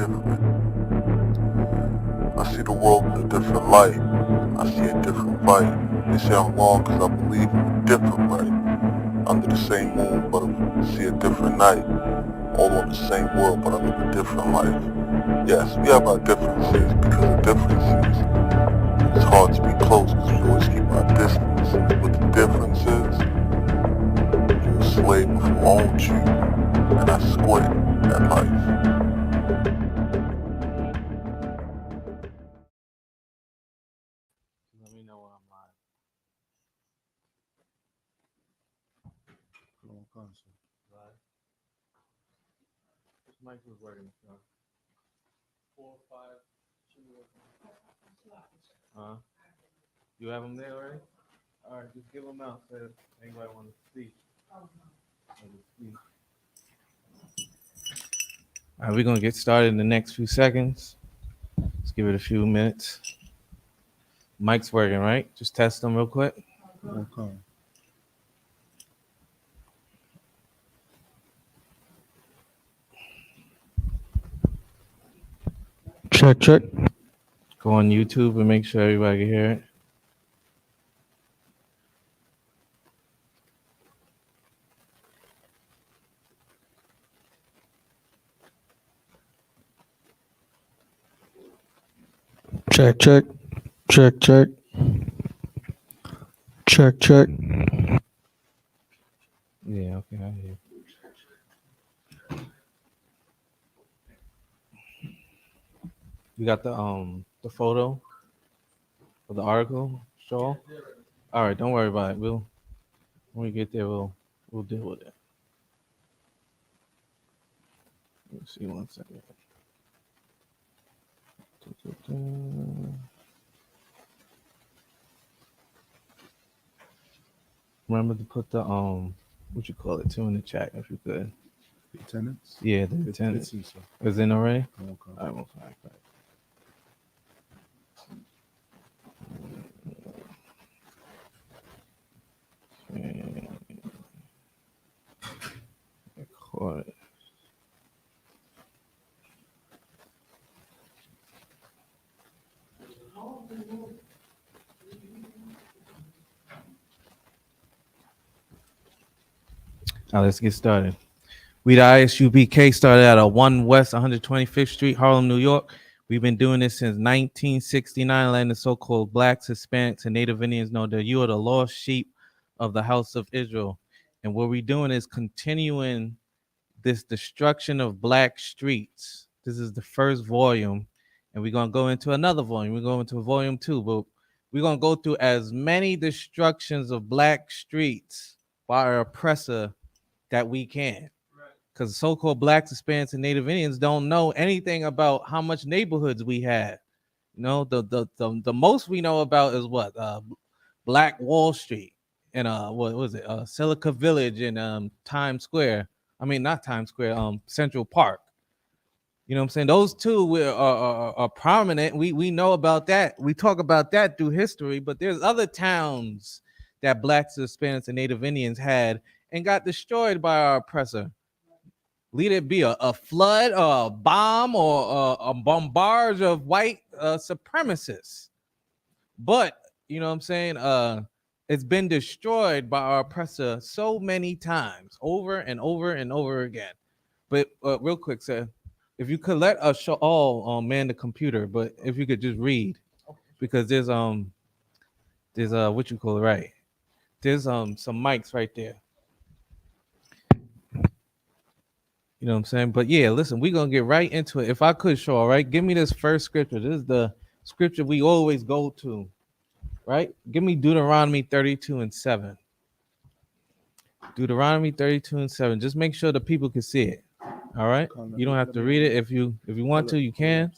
different. I see the world in a different light. I see a different fight. They say I'm wrong because I believe in a different right. Under the same moon, but I see a different night. All on the same world, but I live a different life. Yes, we have our differences because of differences. It's hard to be close because we always keep our distance. But the difference is, you're a slave of who owns you, and I squat at life. Let me know when I'm live. Live. This mic was working. 4 or 5. You have them there already? All right, just give them out so if anybody want to speak. All right, we're gonna get started in the next few seconds. Let's give it a few minutes. Mic's working, right? Just test them real quick. Okay. Check. Go on YouTube and make sure everybody can hear it. Check. Yeah, okay, I hear. You got the photo of the article, show? All right, don't worry about it. When we get there, we'll deal with it. Let's see 1 second. Remember to put the what you call it too in the chat if you could. The attendance? Yeah, the attendance. It's Is in already? okay. I won't find it. Record. Now let's get started. We the ISUBK started at 1 West 125th Street, Harlem, New York. We've been doing this since 1969, letting the so-called blacks, Hispanics, and Native Indians know that you are the lost sheep of the house of Israel. And what we're doing is continuing this destruction of black streets. This is the first volume, and we're going to go into another volume. We're going into volume 2, but we're going to go through as many destructions of black streets by our oppressor that we can. Because so-called blacks, Hispanics, and Native Indians don't know anything about how much neighborhoods we had. You know, the most we know about is what? Black Wall Street and what was it? Silica Village and Times Square. I mean, not Times Square, Central Park. You know what I'm saying? Those two are prominent. We know about that. We talk about that through history, but there's other towns that blacks, Hispanics, and Native Indians had and got destroyed by our oppressor. Lead it be a flood or a bomb or a bombardment of white supremacists. But, you know what I'm saying? It's been destroyed by our oppressor so many times, over and over and over again. But real quick, sir, if you could let us show all man the computer, but if you could just read, because there's what you call it, right? There's some mics right there. You know what I'm saying? But yeah, listen, we're gonna get right into it. If I could show, all right, give me this first scripture. This is the scripture we always go to, right? Give me Deuteronomy 32:7. Deuteronomy 32:7. Just make sure the people can see it. All right. You don't have to read it. If you want to, you can.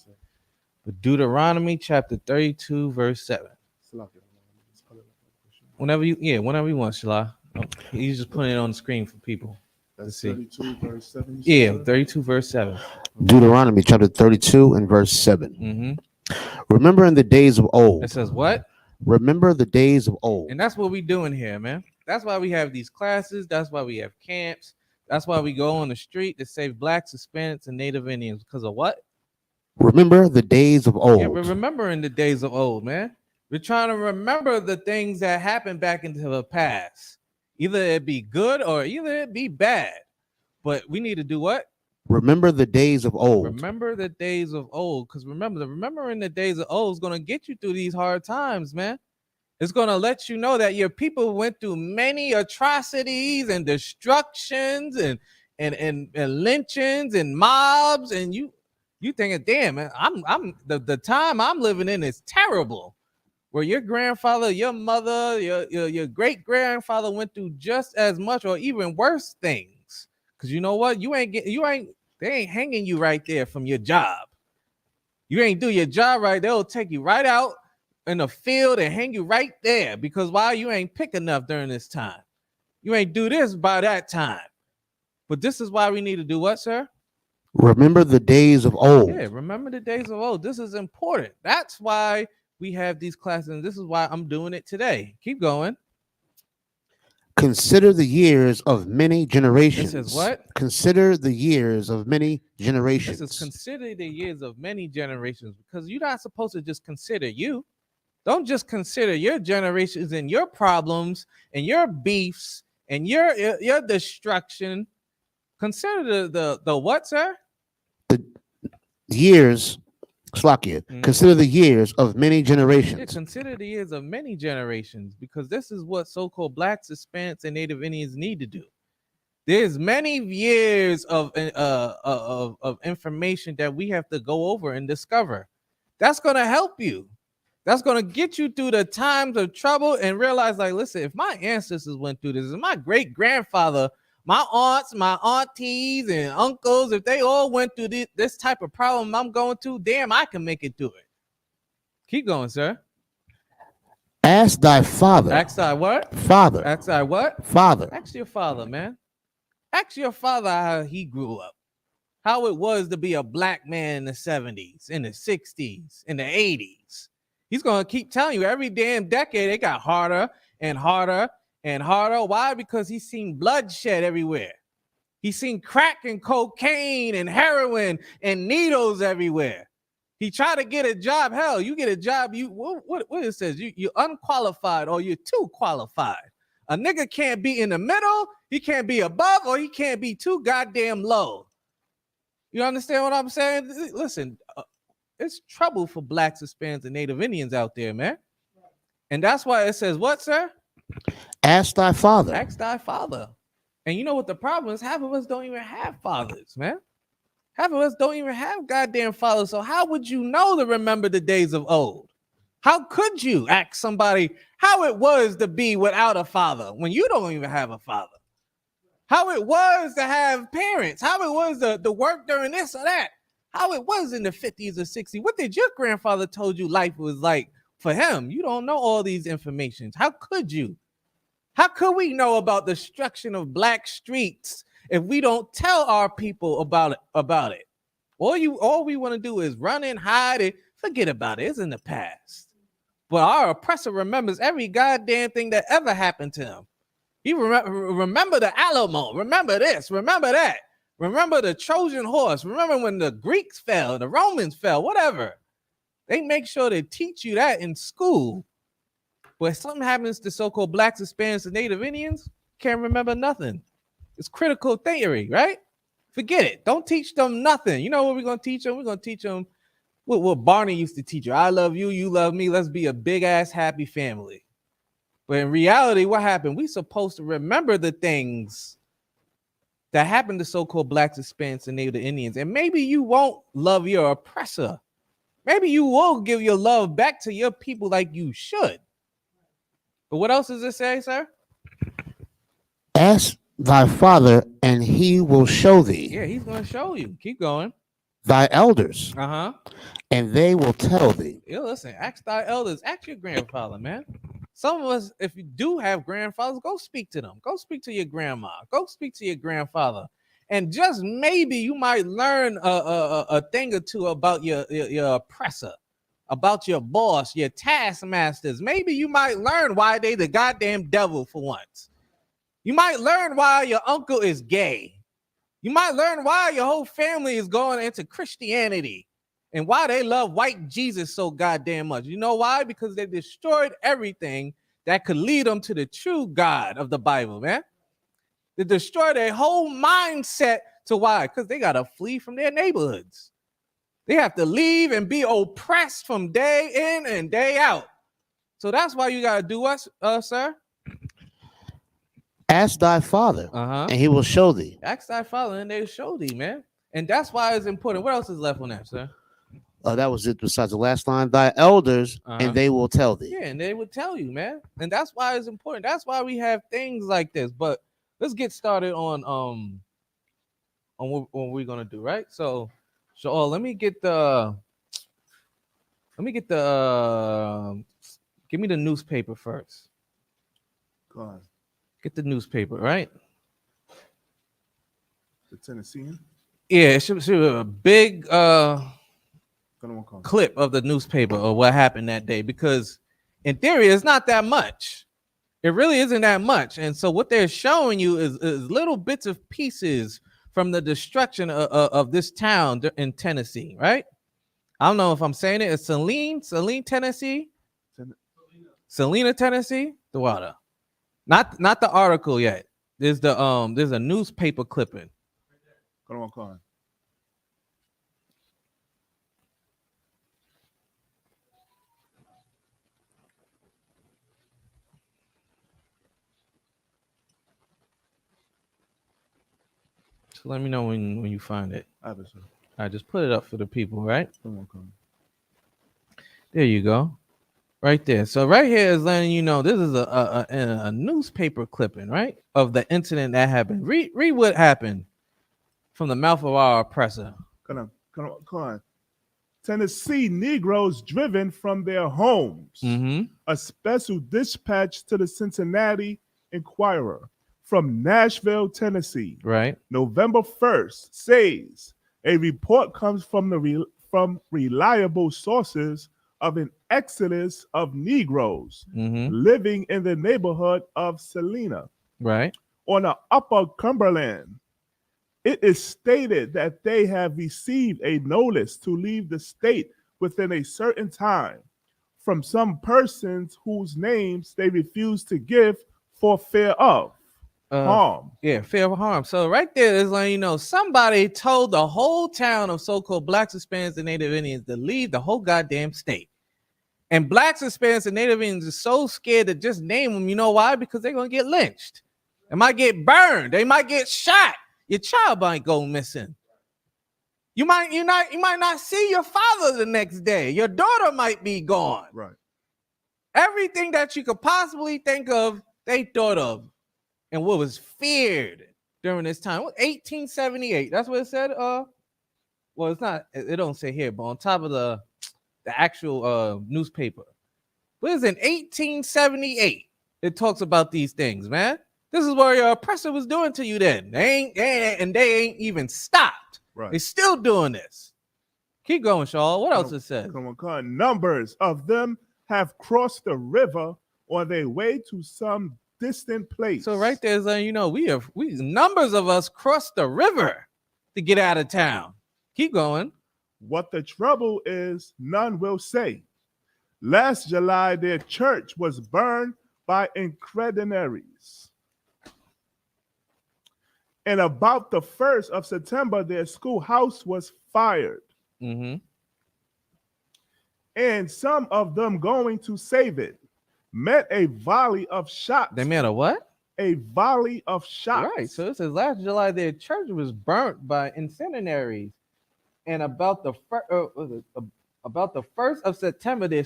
But Deuteronomy chapter 32, verse 7. Whenever you want, Shala. He's just putting it on the screen for people. That's 32 verse 7. Yeah, 32 verse 7. Deuteronomy chapter 32 and verse 7. Mm-hmm. Remember in the days of old. It says what? Remember the days of old. And that's what we're doing here, man. That's why we have these classes. That's why we have camps. That's why we go on the street to save blacks, Hispanics, and Native Indians. Because of what? Remember the days of old. Yeah, we're remembering the days of old, man. We're trying to remember the things that happened back into the past. Either it be good or either it be bad. But we need to do what? Remember the days of old. Remember the days of old. Because remembering the days of old is going to get you through these hard times, man. It's going to let you know that your people went through many atrocities and destructions and lynchings and mobs, and you thinking, damn, man, I'm the time I'm living in is terrible. Where your grandfather, your mother, your great grandfather went through just as much or even worse things. Because you know what? They ain't hanging you right there from your job. You ain't do your job right, they'll take you right out in the field and hang you right there. Because why? You ain't pick enough during this time. You ain't do this by that time. But this is why we need to do what, sir? Remember the days of old. Yeah, remember the days of old. This is important. That's why we have these classes, and this is why I'm doing it today. Keep going. Consider the years of many generations. This is what? Consider the years of many generations. This is consider the years of many generations, because you're not supposed to just consider you. Don't just consider your generations and your problems and your beefs and your destruction. Consider the what, sir? The years, Slakia. Consider the years of many generations. Yeah, consider the years of many generations, because this is what so-called Blacks, Hispanics, and Native Indians need to do. There's many years of information that we have to go over and discover. That's going to help you. That's going to get you through the times of trouble and realize, like, listen, if my ancestors went through this, if my great-grandfather, my aunts, my aunties, and uncles, if they all went through this type of problem I'm going through, damn, I can make it through it. Keep going, sir. Ask thy father. Ask thy what? Father. Ask thy what? Father. Ask your father, man. Ask your father how he grew up. How it was to be a black man in the 70s, in the 60s, in the 80s. He's going to keep telling you every damn decade it got harder and harder and harder. Why? Because he's seen bloodshed everywhere. He's seen crack and cocaine and heroin and needles everywhere. He tried to get a job. Hell, you get a job, what it says, you're unqualified or you're too qualified. A nigga can't be in the middle, he can't be above, or he can't be too goddamn low. You understand what I'm saying? Listen, it's trouble for Blacks, Hispanics, and Native Indians out there, man. And that's why it says what, sir? Ask thy father. Ask thy father. And you know what the problem is? Half of us don't even have fathers, man. Half of us don't even have goddamn fathers. So how would you know to remember the days of old? How could you ask somebody how it was to be without a father when you don't even have a father? How it was to have parents? How it was to work during this or that? How it was in the 50s or 60s? What did your grandfather told you life was like for him? You don't know all these informations. How could you? How could we know about the destruction of black streets if we don't tell our people about it? All we want to do is run and hide it. Forget about it. It's in the past. But our oppressor remembers every goddamn thing that ever happened to him. He remember the Alamo. Remember this. Remember that. Remember the Trojan horse. Remember when the Greeks fell, the Romans fell, whatever. They make sure they teach you that in school. But if something happens to so-called Blacks, Hispanics, and Native Indians, can't remember nothing. It's critical theory, right? Forget it. Don't teach them nothing. You know what we're going to teach them? We're going to teach them what Barney used to teach you. I love you, you love me. Let's be a big-ass happy family. But in reality, what happened? We're supposed to remember the things that happened to so-called Blacks, Hispanics, and Native Indians. And maybe you won't love your oppressor. Maybe you will give your love back to your people like you should. But what else does it say, sir? Ask thy father, and he will show thee. Yeah, he's going to show you. Keep going. Thy elders, Uh-huh. and they will tell thee. Yeah, listen, ask thy elders. Ask your grandfather, man. Some of us, if you do have grandfathers, go speak to them. Go speak to your grandma. Go speak to your grandfather. And just maybe you might learn a thing or two about your oppressor, about your boss, your taskmasters. Maybe you might learn why they the goddamn devil for once. You might learn why your uncle is gay. You might learn why your whole family is going into Christianity. and why they love white Jesus so goddamn much. You know why? Because they destroyed everything that could lead them to the true God of the Bible, man. They destroyed their whole mindset to why? Because they got to flee from their neighborhoods. They have to leave and be oppressed from day in and day out. So that's why you got to do what, sir? Ask thy father, and he will show thee. Ask thy father, and they will show thee, man. And that's why it's important. What else is left on that, sir? That was it. Besides the last line, thy elders, and they will tell thee. Yeah, and they will tell you, man. And that's why it's important. That's why we have things like this. But let's get started on what we're gonna do, right? So let me get the give me the newspaper first. Go on. Get the newspaper, right? The Tennessean? Yeah, it should be a big clip of the newspaper of what happened that day, because in theory it's not that much. It really isn't that much. And so what they're showing you is little bits of pieces from the destruction of this town in Tennessee, right? I don't know if I'm saying it. It's Celina, Tennessee. Celina, Tennessee. The water. Not the article yet. There's a newspaper clipping. Go on. So let me know when you find it. Obviously. I just put it up for the people, right? Come on. There you go. Right there. So right here is letting you know this is a newspaper clipping, right? Of the incident that happened. Read what happened from the mouth of our oppressor. Come on. Tennessee Negroes driven from their homes. A special dispatch to the Cincinnati Enquirer from Nashville, Tennessee. Right. November 1st says a report comes from reliable sources of an exodus of Negroes living in the neighborhood of Celina. Right. On the Upper Cumberland. It is stated that they have received a notice to leave the state within a certain time from some persons whose names they refuse to give for fear of harm. Yeah, fear of harm. So right there is letting you know somebody told the whole town of so-called Blacks, Hispanics, and Native Indians to leave the whole goddamn state. And Blacks, Hispanics, and Native Indians are so scared to just name them. You know why? Because they're gonna get lynched. They might get burned. They might get shot. Your child might go missing. You might not see your father the next day. Your daughter might be gone. Right. Everything that you could possibly think of, they thought of, and what was feared during this time. 1878. That's what it said. Well, it's not. It don't say here, but on top of the actual newspaper. But it's in 1878. It talks about these things, man. This is what your oppressor was doing to you then. They ain't even stopped. Right. They're still doing this. Keep going, Shaw. What else it says? Come on. Numbers of them have crossed the river on their way to some distant place. So right there is letting you know we numbers of us crossed the river to get out of town. Keep going. What the trouble is, none will say. Last July, their church was burned by incredularies. And about the 1st of September, their schoolhouse was fired. And some of them going to save it met a volley of shots. They met a what? A volley of shots. Right. So it says last July, their church was burnt by incendiaries. And about the 1st of September, their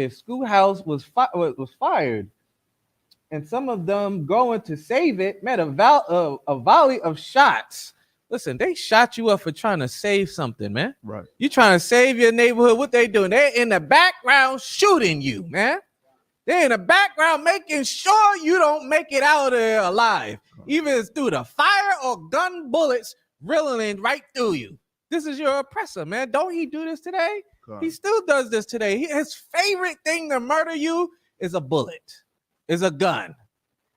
schoolhouse was fired. And some of them going to save it met a volley of shots. Listen, they shot you up for trying to save something, man. Right. You trying to save your neighborhood. What they doing? They're in the background shooting you, man. They're in the background making sure you don't make it out of there alive. Either it's through the fire or gun bullets drilling right through you. This is your oppressor, man. Don't he do this today? God. He still does this today. His favorite thing to murder you is a bullet. Is a gun.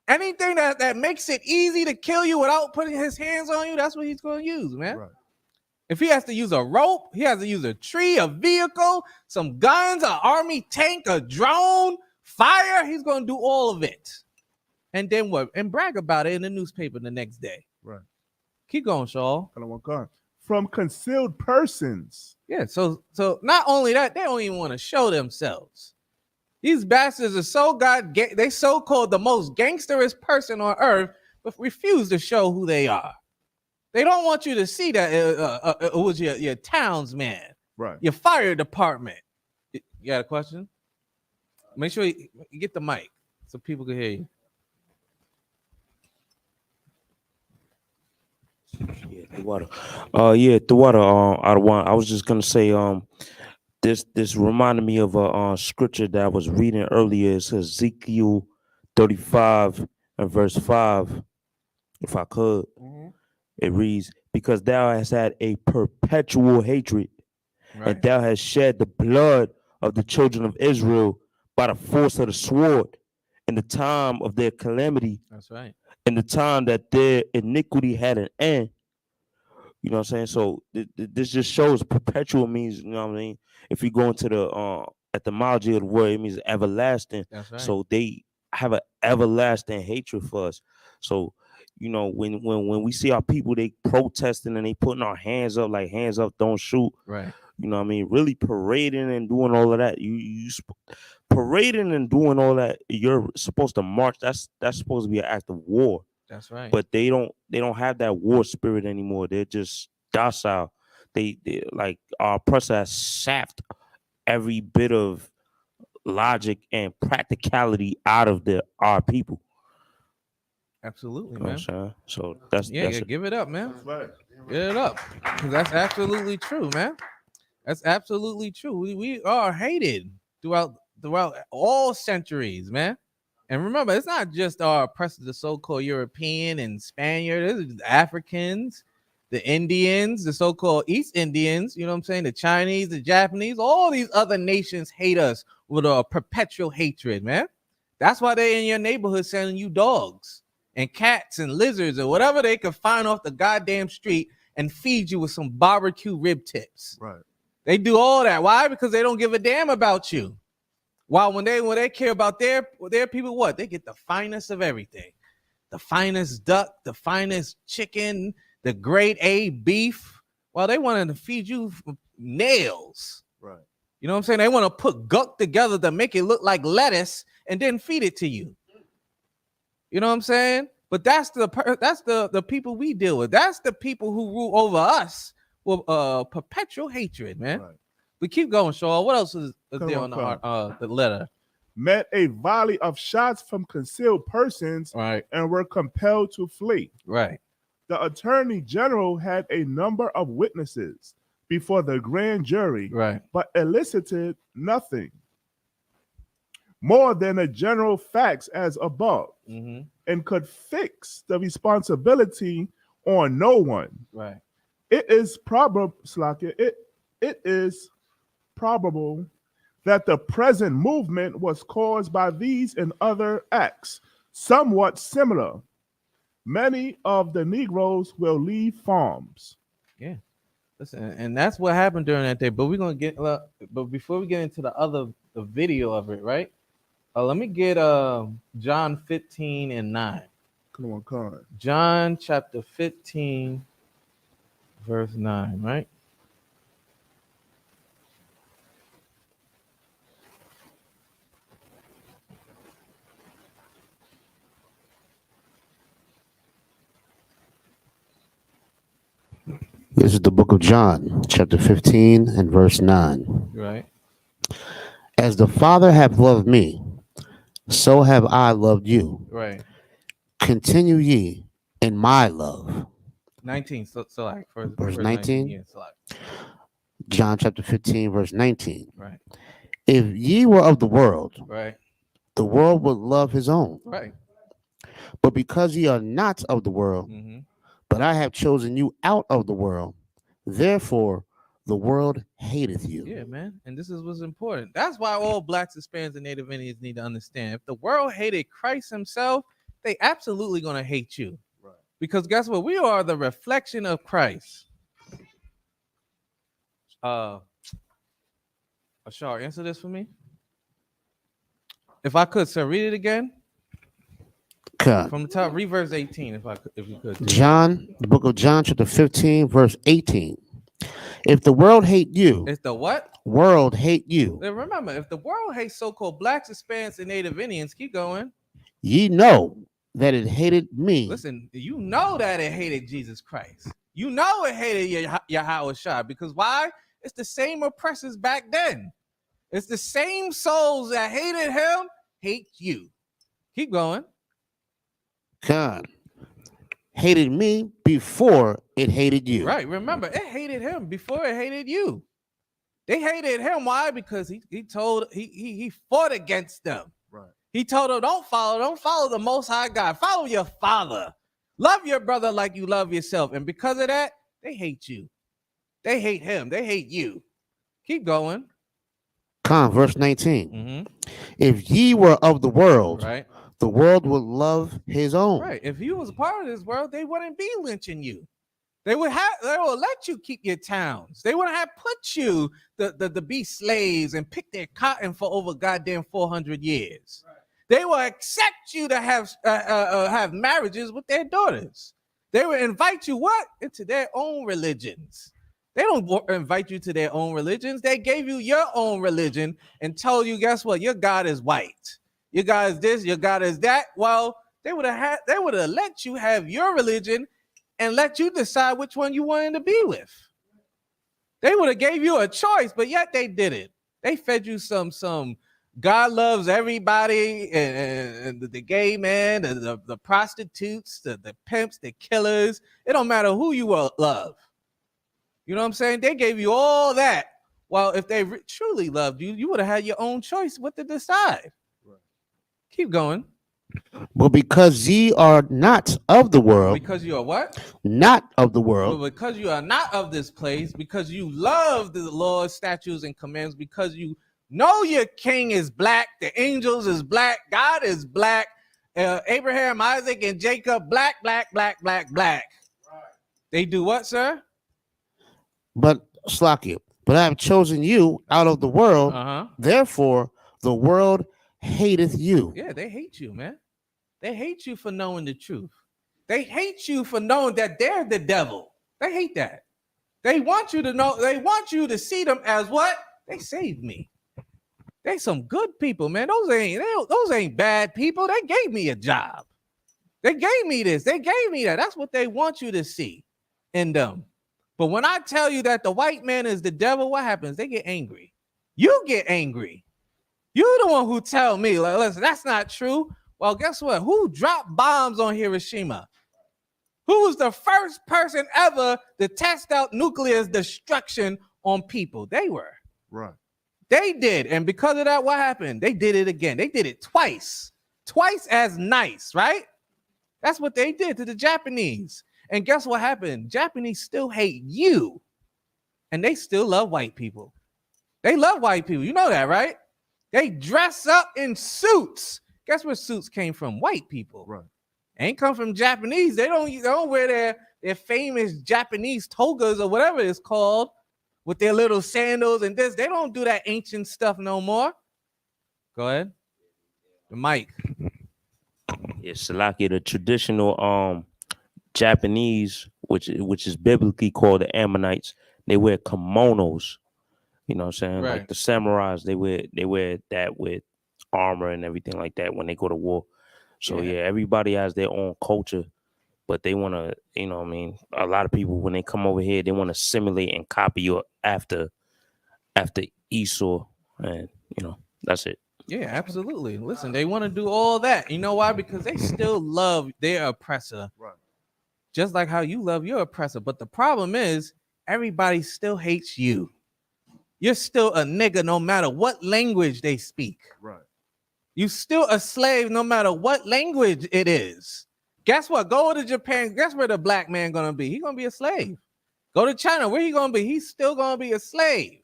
Anything that makes it easy to kill you without putting his hands on you, that's what he's going to use, man. Right. If he has to use a rope, he has to use a tree, a vehicle, some guns, an army tank, a drone, fire. He's going to do all of it. And then what? And brag about it in the newspaper the next day. Right. Keep going, Shaw. From concealed persons. Yeah, so not only that, they don't even want to show themselves. These bastards are so they so-called the most gangsterous person on earth, but refuse to show who they are. They don't want you to see that it was your townsman, right? Your fire department. You got a question? Make sure you get the mic so people can hear you. Yeah, the water. The water. Out of one. I was just gonna say, this reminded me of a scripture that I was reading earlier. It's Ezekiel 35 and verse 5. If I could, it reads, "Because thou hast had a perpetual hatred, and thou hast shed the blood of the children of Israel by the force of the sword, in the time of their calamity." That's right. In the time that their iniquity had an end. You know what I'm saying? So this just shows perpetual means, you know what I mean? If you go into the etymology of the word, it means everlasting. That's right. So they have an everlasting hatred for us. So, you know, when we see our people, they protesting and they putting our hands up, like hands up, don't shoot. Right. You know what I mean? Really parading and doing all of that. Parading and doing all that, you're supposed to march. That's supposed to be an act of war. That's right. But they don't have that war spirit anymore. They're just docile. They like our oppressor has sapped every bit of logic and practicality out of our people. Absolutely, You know man. what I'm saying? So that's give it up, man. That's right. Give it up. That's absolutely true, man. That's absolutely true. We are hated throughout all centuries, man. And remember, it's not just our oppressors, the so-called European and Spaniard. It's the Africans, the Indians, the so-called East Indians. You know what I'm saying? The Chinese, the Japanese, all these other nations hate us with a perpetual hatred, man. That's why they're in your neighborhood selling you dogs and cats and lizards or whatever they can find off the goddamn street and feed you with some barbecue rib tips. Right. They do all that. Why? Because they don't give a damn about you. While when they care about their people, what? They get the finest of everything. The finest duck, the finest chicken, the grade A beef. While they wanted to feed you nails. Right. You know what I'm saying? They want to put guck together to make it look like lettuce and then feed it to you. You know what I'm saying? But that's the people we deal with. That's the people who rule over us with perpetual hatred, man. Right. But keep going, Shaw. What else is there on the letter? Met a volley of shots from concealed persons, Right, and were compelled to flee. right. The attorney general had a number of witnesses before the grand jury, Right. but elicited nothing more than the general facts as above, and could fix the responsibility on no one. Right. It is probable, it is probable that the present movement was caused by these and other acts, somewhat similar. Many of the Negroes will leave farms. Yeah. Listen, and that's what happened during that day. But we're gonna get but before we get into the video of it, right? Let me get John 15 and 9. Come on. John chapter 15, verse 9, right? This is the book of John, chapter 15 and verse 9. Right. As the Father hath loved me, so have I loved you. Right. Continue ye in my love. 19. So like verse 19. Yeah, so like. John chapter 15, verse 19. Right. If ye were of the world, Right. the world would love his own. Right. But because ye are not of the world, but I have chosen you out of the world, therefore the world hateth you. Yeah, man. And this is what's important. That's why all blacks, Hispanics, and Native Indians need to understand. If the world hated Christ himself, they absolutely gonna hate you. Right. Because guess what? We are the reflection of Christ. Ashar, answer this for me. If I could, sir, read it again Con. from the top. Read verse 18, if you could. John, the book of John, chapter 15, verse 18. If the world hate you, If the what? World hate you. Then remember, if the world hates so-called blacks, Hispanics, and Native Indians, keep going. Ye know that it hated me. Listen, you know that it hated Jesus Christ. You know it hated Yahweh Shah, because why? It's the same oppressors back then. It's the same souls that hated him hate you. Keep going. God hated me before it hated you. Right. Remember, it hated him before it hated you. They hated him. Why? Because he fought against them. Right. He told them, don't follow the Most High God. Follow your father. Love your brother like you love yourself. And because of that, they hate you. They hate him. They hate you. Keep going. Verse 19. If ye were of the world, Right. the world would love his own. Right. If you was a part of this world, they wouldn't be lynching you. They would let you keep your towns. They wouldn't have put you to be slaves and pick their cotton for over goddamn 400 years. Right. They will accept you to have marriages with their daughters. They will invite you into their own religions. They don't invite you to their own religions. They gave you your own religion and told you, guess what? Your God is white. Your God is this. Your God is that. Well, they would have let you have your religion and let you decide which one you wanted to be with. They would have gave you a choice, but yet they did it. They fed you some God loves everybody, and the gay man, the prostitutes, the pimps, the killers. It don't matter who you love. You know what I'm saying? They gave you all that. Well, if they truly loved you, you would have had your own choice what to decide. Right. Keep going. But because ye are not of the world. Because you are what? Not of the world. But because you are not of this place, because you love the Lord's statutes and commands, because you know your king is black, the angels is black, God is black, Abraham, Isaac, and Jacob, black. Right. They do what, sir? But Slakia, but I have chosen you out of the world. Therefore, the world hateth you. Yeah, they hate you, man. They hate you for knowing the truth. They hate you for knowing that they're the devil. They hate that. They want you to know. They want you to see them as what? They saved me. They some good people, man. Those ain't bad people. They gave me a job. They gave me this. They gave me that. That's what they want you to see in them. But when I tell you that the white man is the devil, what happens? They get angry. You get angry. You're the one who tell me, like, listen, that's not true. Well, guess what? Who dropped bombs on Hiroshima? Who was the first person ever to test out nuclear destruction on people? They were. Right. They did. And because of that, what happened? They did it again. They did it twice. Twice as nice, right? That's what they did to the Japanese. And guess what happened? Japanese still hate you. And they still love white people. They love white people. You know that, right? They dress up in suits. Guess where suits came from? White people. Right. Ain't come from Japanese. They don't wear their famous Japanese togas or whatever it's called with their little sandals and this. They don't do that ancient stuff no more. Go ahead. The mic. It's like the traditional Japanese, which is biblically called the Ammonites. They wear kimonos. You know what I'm saying? Right. Like the samurais, they wear that with armor and everything like that when they go to war. So yeah, everybody has their own culture, but they want to, you know what I mean? A lot of people, when they come over here, they want to simulate and copy you after Esau, and you know, that's it. Yeah, absolutely. Listen, they want to do all that. You know why? Because they still love their oppressor. Right. Just like how you love your oppressor. But the problem is everybody still hates you. You're still a nigga no matter what language they speak. Right. You still a slave no matter what language it is. Guess what? Go to Japan. Guess where the black man gonna be? He's gonna be a slave. Go to China. Where he gonna be? He's still gonna be a slave.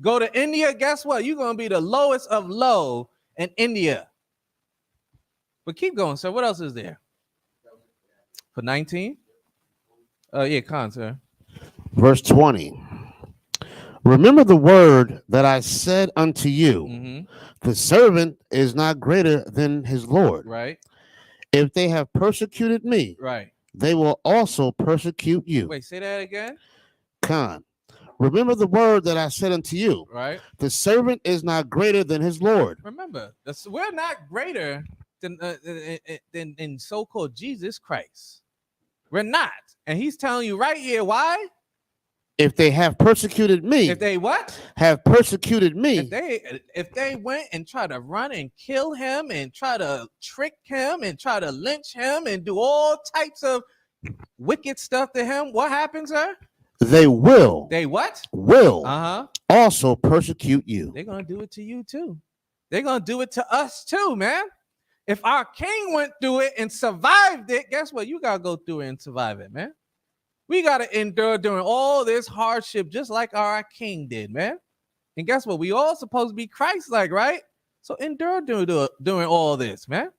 Go to India. Guess what? You're gonna be the lowest of low in India. But keep going, sir. What else is there? For 19? Yeah, Khan, sir. Verse 20. Remember the word that I said unto you. Mm-hmm. The servant is not greater than his Lord. Right. If they have persecuted me, Right. they will also persecute you. Wait, say that again. Khan. Remember the word that I said unto you. Right. The servant is not greater than his Lord. Remember, we're not greater than in so-called Jesus Christ. We're not, and he's telling you right here why. If they have persecuted me, If they what? Have persecuted me. If they went and try to run and kill him and try to trick him and try to lynch him and do all types of wicked stuff to him, what happens, sir? They will. They what? Will Uh-huh. also persecute you. They're gonna do it to you too. They're gonna do it to us too, man. If our king went through it and survived it, guess what? You gotta go through it and survive it, man. We gotta endure during all this hardship, just like our king did, man. And guess what? We all supposed to be Christ-like, right? So endure during all this, man.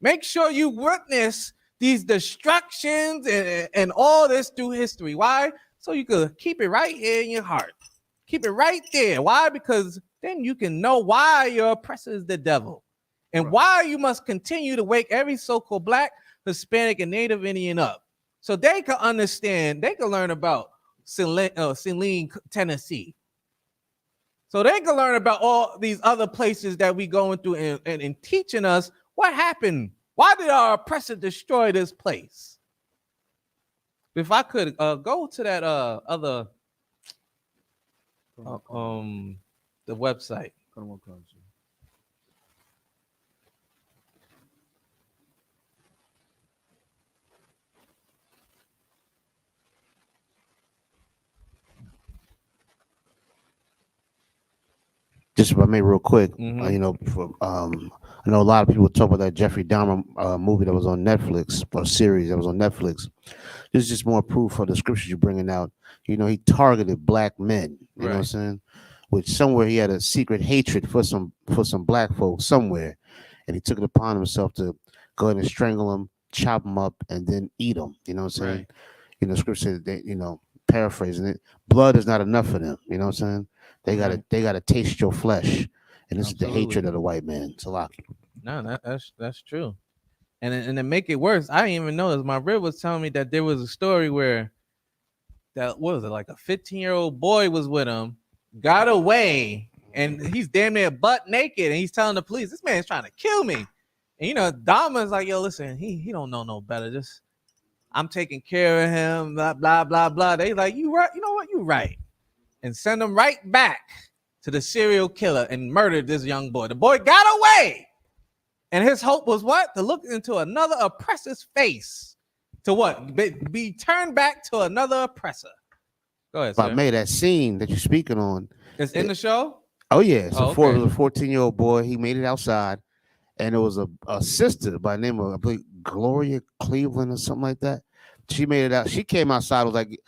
Make sure you witness these destructions and all this through history. Why? So you could keep it right here in your heart. Keep it right there. Why? Because then you can know why your oppressor is the devil. And why you must continue to wake every so-called Black, Hispanic, and Native Indian up. So they can understand, they can learn about Celina, Tennessee. So they can learn about all these other places that we going through and teaching us what happened. Why did our oppressor destroy this place? If I could go to that other the website. Just if I may, real quick, Mhm. you know, I know a lot of people talk about that Jeffrey Dahmer movie that was on Netflix, or series that was on Netflix. This is just more proof for the scriptures you're bringing out. You know, he targeted Black men. You know what I'm saying? Which somewhere he had a secret hatred for some Black folks somewhere, and he took it upon himself to go ahead and strangle them, chop them up, and then eat them. You know what I'm saying? Right. You know, scripture says that, you know, paraphrasing it, blood is not enough for them. You know what I'm saying? They gotta taste your flesh, and this is the hatred of the white man. Salaki. No, that's true. And to make it worse, I didn't even know this. My rib was telling me that there was a story where that, what was it, like a 15-year-old boy was with him, got away, and he's damn near butt naked, and he's telling the police, this man's trying to kill me. And you know, Dahmer's like, yo, listen, he don't know no better. Just I'm taking care of him, blah, blah, blah, blah. They like, you right, you know what, you right. And send him right back to the serial killer and murdered this young boy. The boy got away. And his hope was what? To look into another oppressor's face. To what? Be turned back to another oppressor. Go ahead, If I sir. made that scene that you're speaking on. It's in the show? Oh, yeah. So Oh, it was a 14-year-old boy. He made it outside. And it was a sister by the name of, I believe, Gloria Cleveland or something like that. She made it out. She came outside, was like,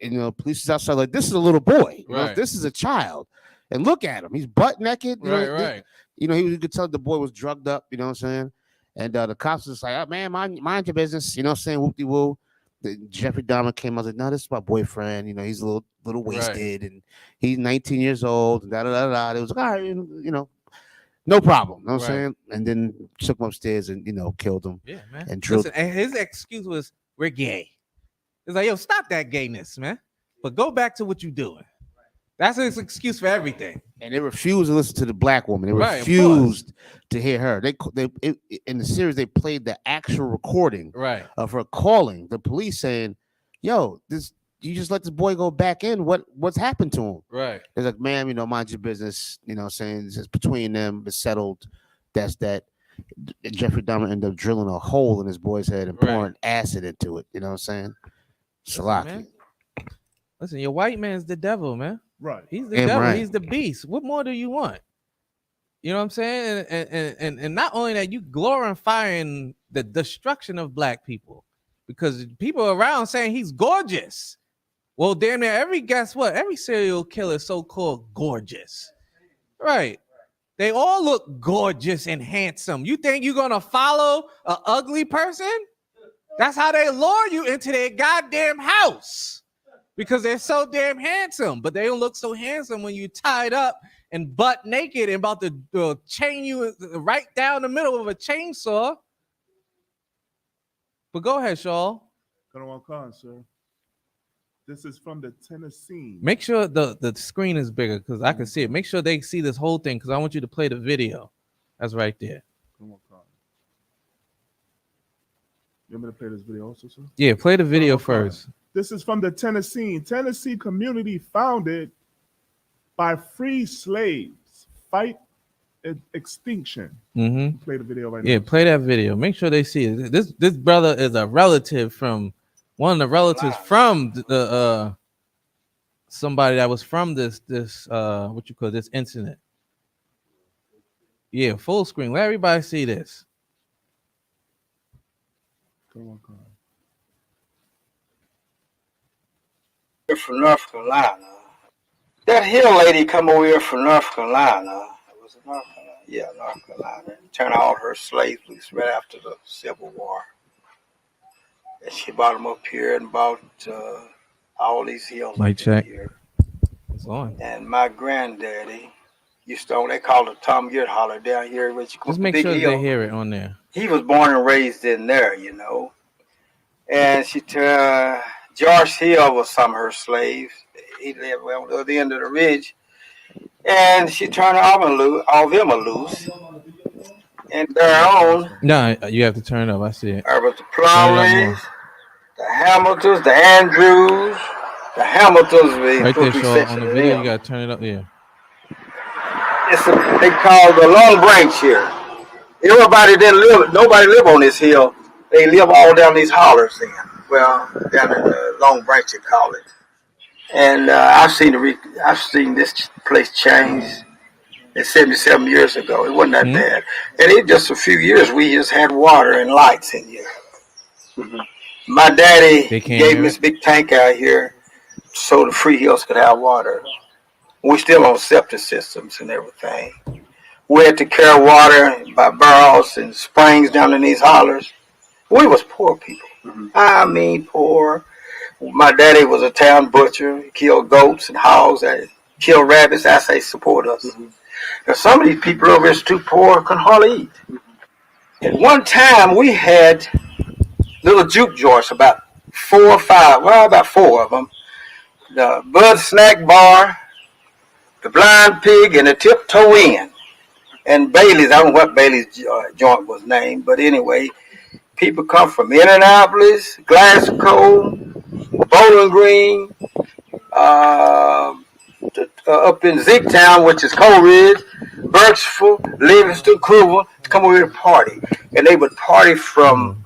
you know, police is outside, like, this is a little boy. You know, this is a child. And look at him. He's butt naked. You know, Right. You know, you could tell the boy was drugged up, you know what I'm saying? And the cops was like, oh, man, mind your business, you know what I'm saying? Whoop-de-woo. Jeffrey Dahmer came out, like, no, this is my boyfriend. You know, he's a little wasted, and he's 19 years old, and da-da-da-da. It was like, all right, you know, no problem. You know what I'm saying? And then took him upstairs and, you know, killed him. Yeah, man. And drilled. Listen, and his excuse was, we're gay. It's like, yo, stop that gayness, man. But go back to what you're doing. That's his excuse for everything. And they refused to listen to the Black woman. They refused to hear her. In the series, they played the actual recording of her calling the police, saying, "Yo, you just let this boy go back in. What's happened to him?" Right. It's like, "Ma'am, you know, mind your business. You know, saying it's between them. It's settled. That's that." Jeffrey Dahmer ended up drilling a hole in his boy's head and pouring acid into it. You know what I'm saying? Salaki. Listen, your white man's the devil, man. Right. He's the devil. He's the beast. What more do you want? You know what I'm saying? And not only that, you glorifying the destruction of Black people, because people around saying he's gorgeous. Well, damn near guess what? Every serial killer is so-called gorgeous. Right. They all look gorgeous and handsome. You think you're gonna follow an ugly person? That's how they lure you into their goddamn house. because they're so damn handsome, but they don't look so handsome when you tied up and butt naked and about to chain you right down the middle of a chainsaw. But go ahead, Shaw. Khan, sir. This is from the Tennessee. Make sure the screen is bigger because I can see it. Make sure they see this whole thing because I want you to play the video. That's right there. Khan. You want me to play this video also, sir? Yeah, play the video first. This is from the Tennessee community founded by free slaves. Fight extinction. Mm-hmm. Play the video right now. Yeah, play that video. Make sure they see it. This brother is a relative from one of the relatives from the somebody that was from this what you call this incident. Yeah, full screen. Let everybody see this. Come on. From North Carolina. That Hill lady come over here from North Carolina. Was it North Carolina? Yeah, North Carolina. Turned all her slaves loose right after the Civil War. And she brought them up here and bought all these hills Mic check. here. It's on. And my granddaddy used to own, they called it Tom Geert Holler down here. Which Just make sure they hear it on there. He was born and raised in there, And George Hill was some of her slaves. He lived on the other end of the ridge. And she turned all of them loose. And their own. No, you have to turn it up. I see it. There was the Plumleys, the Hamiltons, the Andrews. The Hamiltons. Right there, Shaw. On the video, you got to turn it up. Yeah. They call the Long Branch here. Nobody live on this hill. They live all down these hollers then. Well, down in the Long Branch, they call it. And I've seen this place change. It's 77 years ago. It wasn't that bad. And in just a few years, we just had water and lights in here. Mm-hmm. My daddy gave me this big tank out here so the Free Hills could have water. We still on septic systems and everything. We had to carry water by barrels and springs down in these hollers. We was poor people. Mm-hmm. I mean poor. My daddy was a town butcher. He killed goats and hogs and killed rabbits. I say support us. Mm-hmm. Now some of these people over here is too poor, couldn't hardly eat. Mm-hmm. At one time we had little juke joints, about 4 or 5, well about 4 of them. The Bud Snack Bar, the Blind Pig, and the Tiptoe Inn. And Bailey's, I don't know what Bailey's joint was named, but anyway, people come from Indianapolis, Glasgow, Bowling Green, up in Zigtown, which is Coleridge, Birchville, Livingston, Cleveland, to come over here to party. And they would party from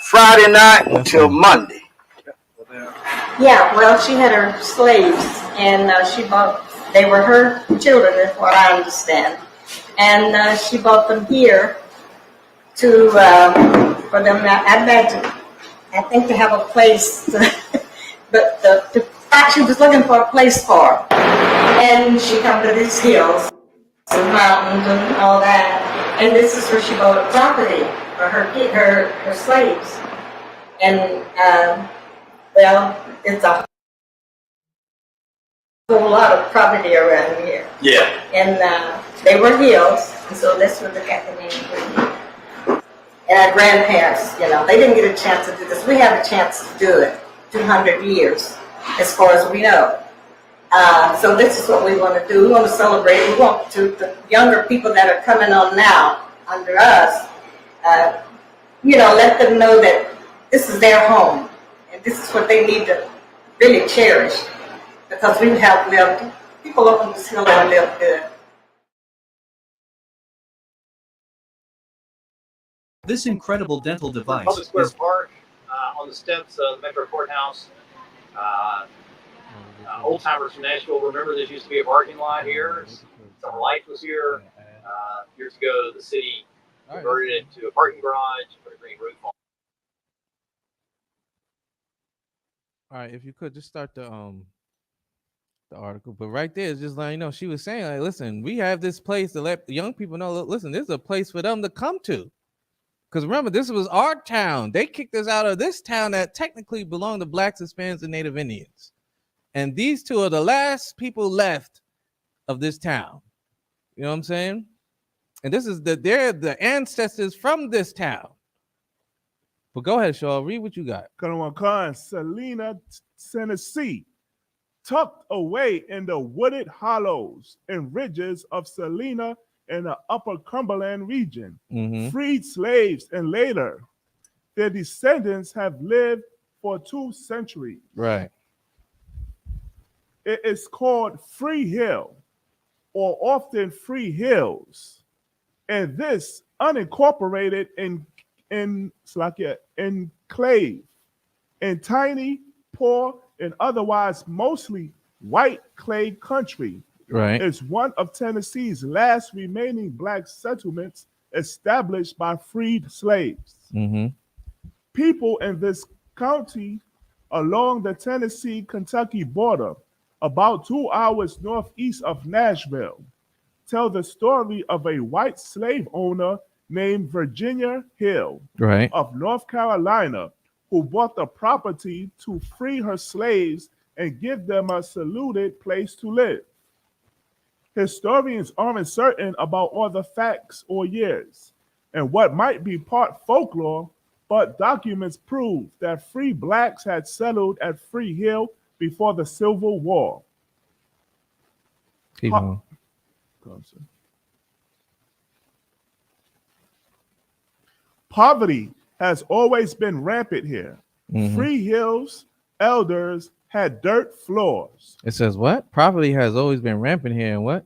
Friday night until Monday. Yeah, well, she had her slaves, and they were her children, is what I understand. And she brought them here for them, I imagine, I think to have a place, but she was looking for a place for her. And she come to these hills, and mountains and all that. And this is where she bought a property for her slaves. And, well, it's a whole lot of property around here. Yeah. And they were hills, and so that's what they got the name. And our grandparents, they didn't get a chance to do this. We have a chance to do it, 200 years, as far as we know. So this is what we want to do. We want to celebrate. We want to the younger people that are coming on now under us, let them know that this is their home, and this is what they need to really cherish, because we have lived, people up on this hill have lived good. This incredible dental device Public Square is Park, on the steps of the Metro Courthouse. Old timers from Nashville remember this used to be a parking lot here. Summer Life was here. Years ago, the city converted it to a parking garage, put a green roof on. All right, if you could just start the article, but right there is just letting you know she was saying, like, listen, we have this place to let young people know. Listen, this is a place for them to come to, because remember, this was our town. They kicked us out of this town that technically belonged to Blacks, Hispanics, and Native Indians. And these two are the last people left of this town. You know what I'm saying? And this is they're the ancestors from this town. But go ahead, Shaw. Read what you got. Celina, Tennessee, tucked away in the wooded hollows and ridges of Celina in the upper Cumberland region, freed slaves, and later their descendants have lived for 2 centuries. Right. It is called Free Hill, or often Free Hills, and this unincorporated enclave in tiny, poor, and otherwise mostly white clay country Right. is one of Tennessee's last remaining black settlements established by freed slaves. People in this county along the Tennessee-Kentucky border, about 2 hours northeast of Nashville, tell the story of a white slave owner named Virginia Hill Right. of North Carolina, who bought the property to free her slaves and give them a secluded place to live. Historians aren't certain about all the facts or years, and what might be part folklore, but documents prove that free blacks had settled at Free Hill before the Civil War. Keep going. Poverty has always been rampant here. Free Hill's elders had dirt floors. It says what? Poverty has always been rampant here, and what?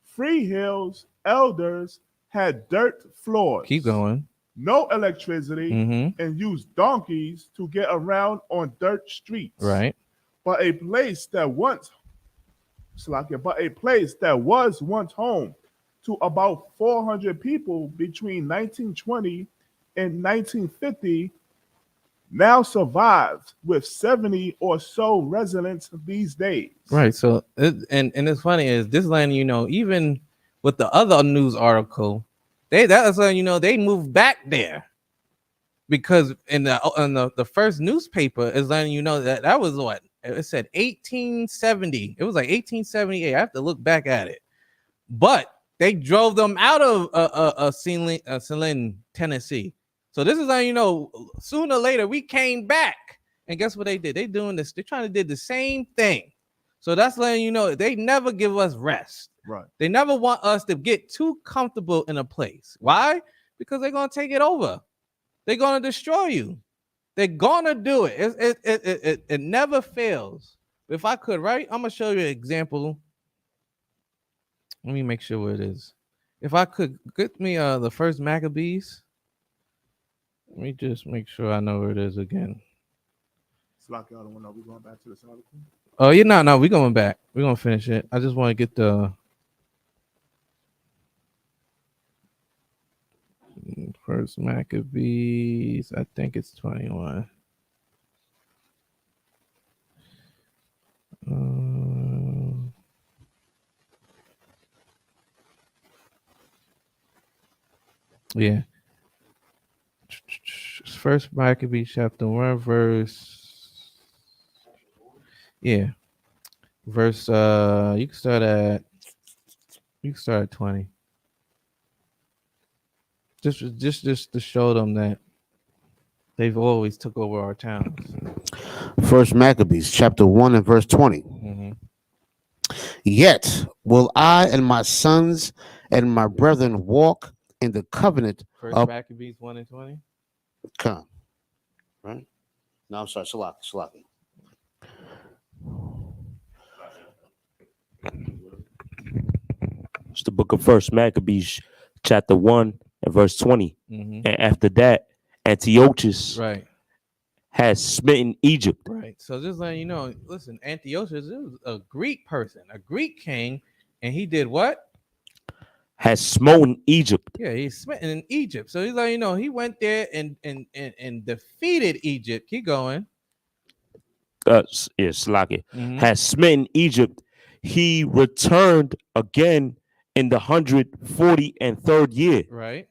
Free Hill's elders had dirt floors. Keep going. No electricity, and used donkeys to get around on dirt streets. Right. But a place that was once home to about 400 people between 1920 and 1950 now survives with 70 or so residents these days. Right. So and it's funny is this land, you know, even with the other news article, that's letting you know they moved back there, because in the first newspaper is letting you know that was what it said 1870. It was like 1878. I have to look back at it, but they drove them out of Celina, Tennessee. So this is how you know sooner or later we came back, and guess what they did? They doing this. They're trying to do the same thing. So that's letting you know they never give us rest. Right. They never want us to get too comfortable in a place. Why? Because they're gonna take it over. They're gonna destroy you. They're gonna do it. It never fails. If I could, right? I'm gonna show you an example. Let me make sure where it is. If I could get me the first Maccabees. Let me just make sure I know where it is again. It's like y'all don't know. We going back to this article. Oh, yeah, no, we're going back. We're gonna finish it. I just want to get the first Maccabees. I think it's 21. Yeah. First Maccabees chapter 1 verse. Yeah. Verse you can start at 20. Just to show them that they've always took over our towns. First Maccabees chapter 1 and verse 20. Yet will I and my sons and my brethren walk in the covenant First of Maccabees 1 and 20. Come. Right? No, I'm sorry, Shalaki. It's the book of First Maccabees, chapter 1 and verse 20. And after that, Antiochus has smitten Egypt. Right. So just letting you know, listen, Antiochus was a Greek person, a Greek king, and he did what? Has smoten Egypt. Yeah, he's smitten in Egypt. So he's letting you know he went there and defeated Egypt. Keep going. Slaki. Has smitten Egypt. He returned again in the 143rd year. Right.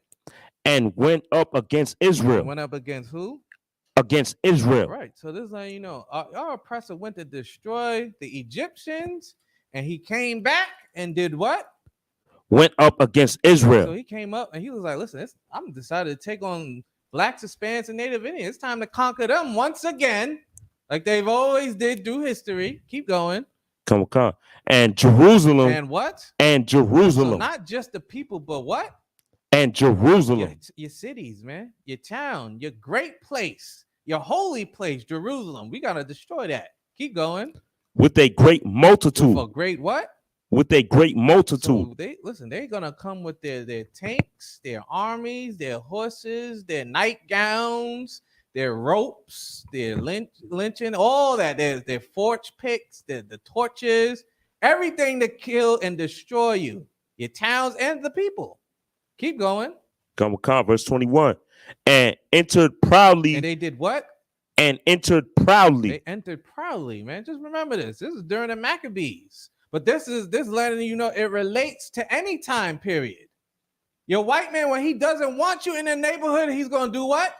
And went up against Israel. Went up against who? against Israel. Right. So this is how you know our oppressor went to destroy the Egyptians, and he came back and did what? Went up against Israel. So he came up and he was like, listen, I'm decided to take on blacks, Hispanics, and Native Indians. It's time to conquer them once again, like they've always did through history. Keep going. Come on. And Jerusalem. And what? And Jerusalem. So not just the people, but what? And Jerusalem. Your cities, man. Your town. Your great place. Your holy place, Jerusalem. We got to destroy that. Keep going. With a great multitude. With a great what? With a great multitude. So they're gonna come with their tanks, their armies, their horses, their nightgowns, their ropes, their lynching, all that. Their forge picks, the torches, everything to kill and destroy you, your towns and the people. Keep going. Come on, verse 21. And entered proudly. And they did what? And entered proudly. They entered proudly, man. Just remember this. This is during the Maccabees. But this letting you know it relates to any time period. Your white man, when he doesn't want you in the neighborhood, he's gonna do what?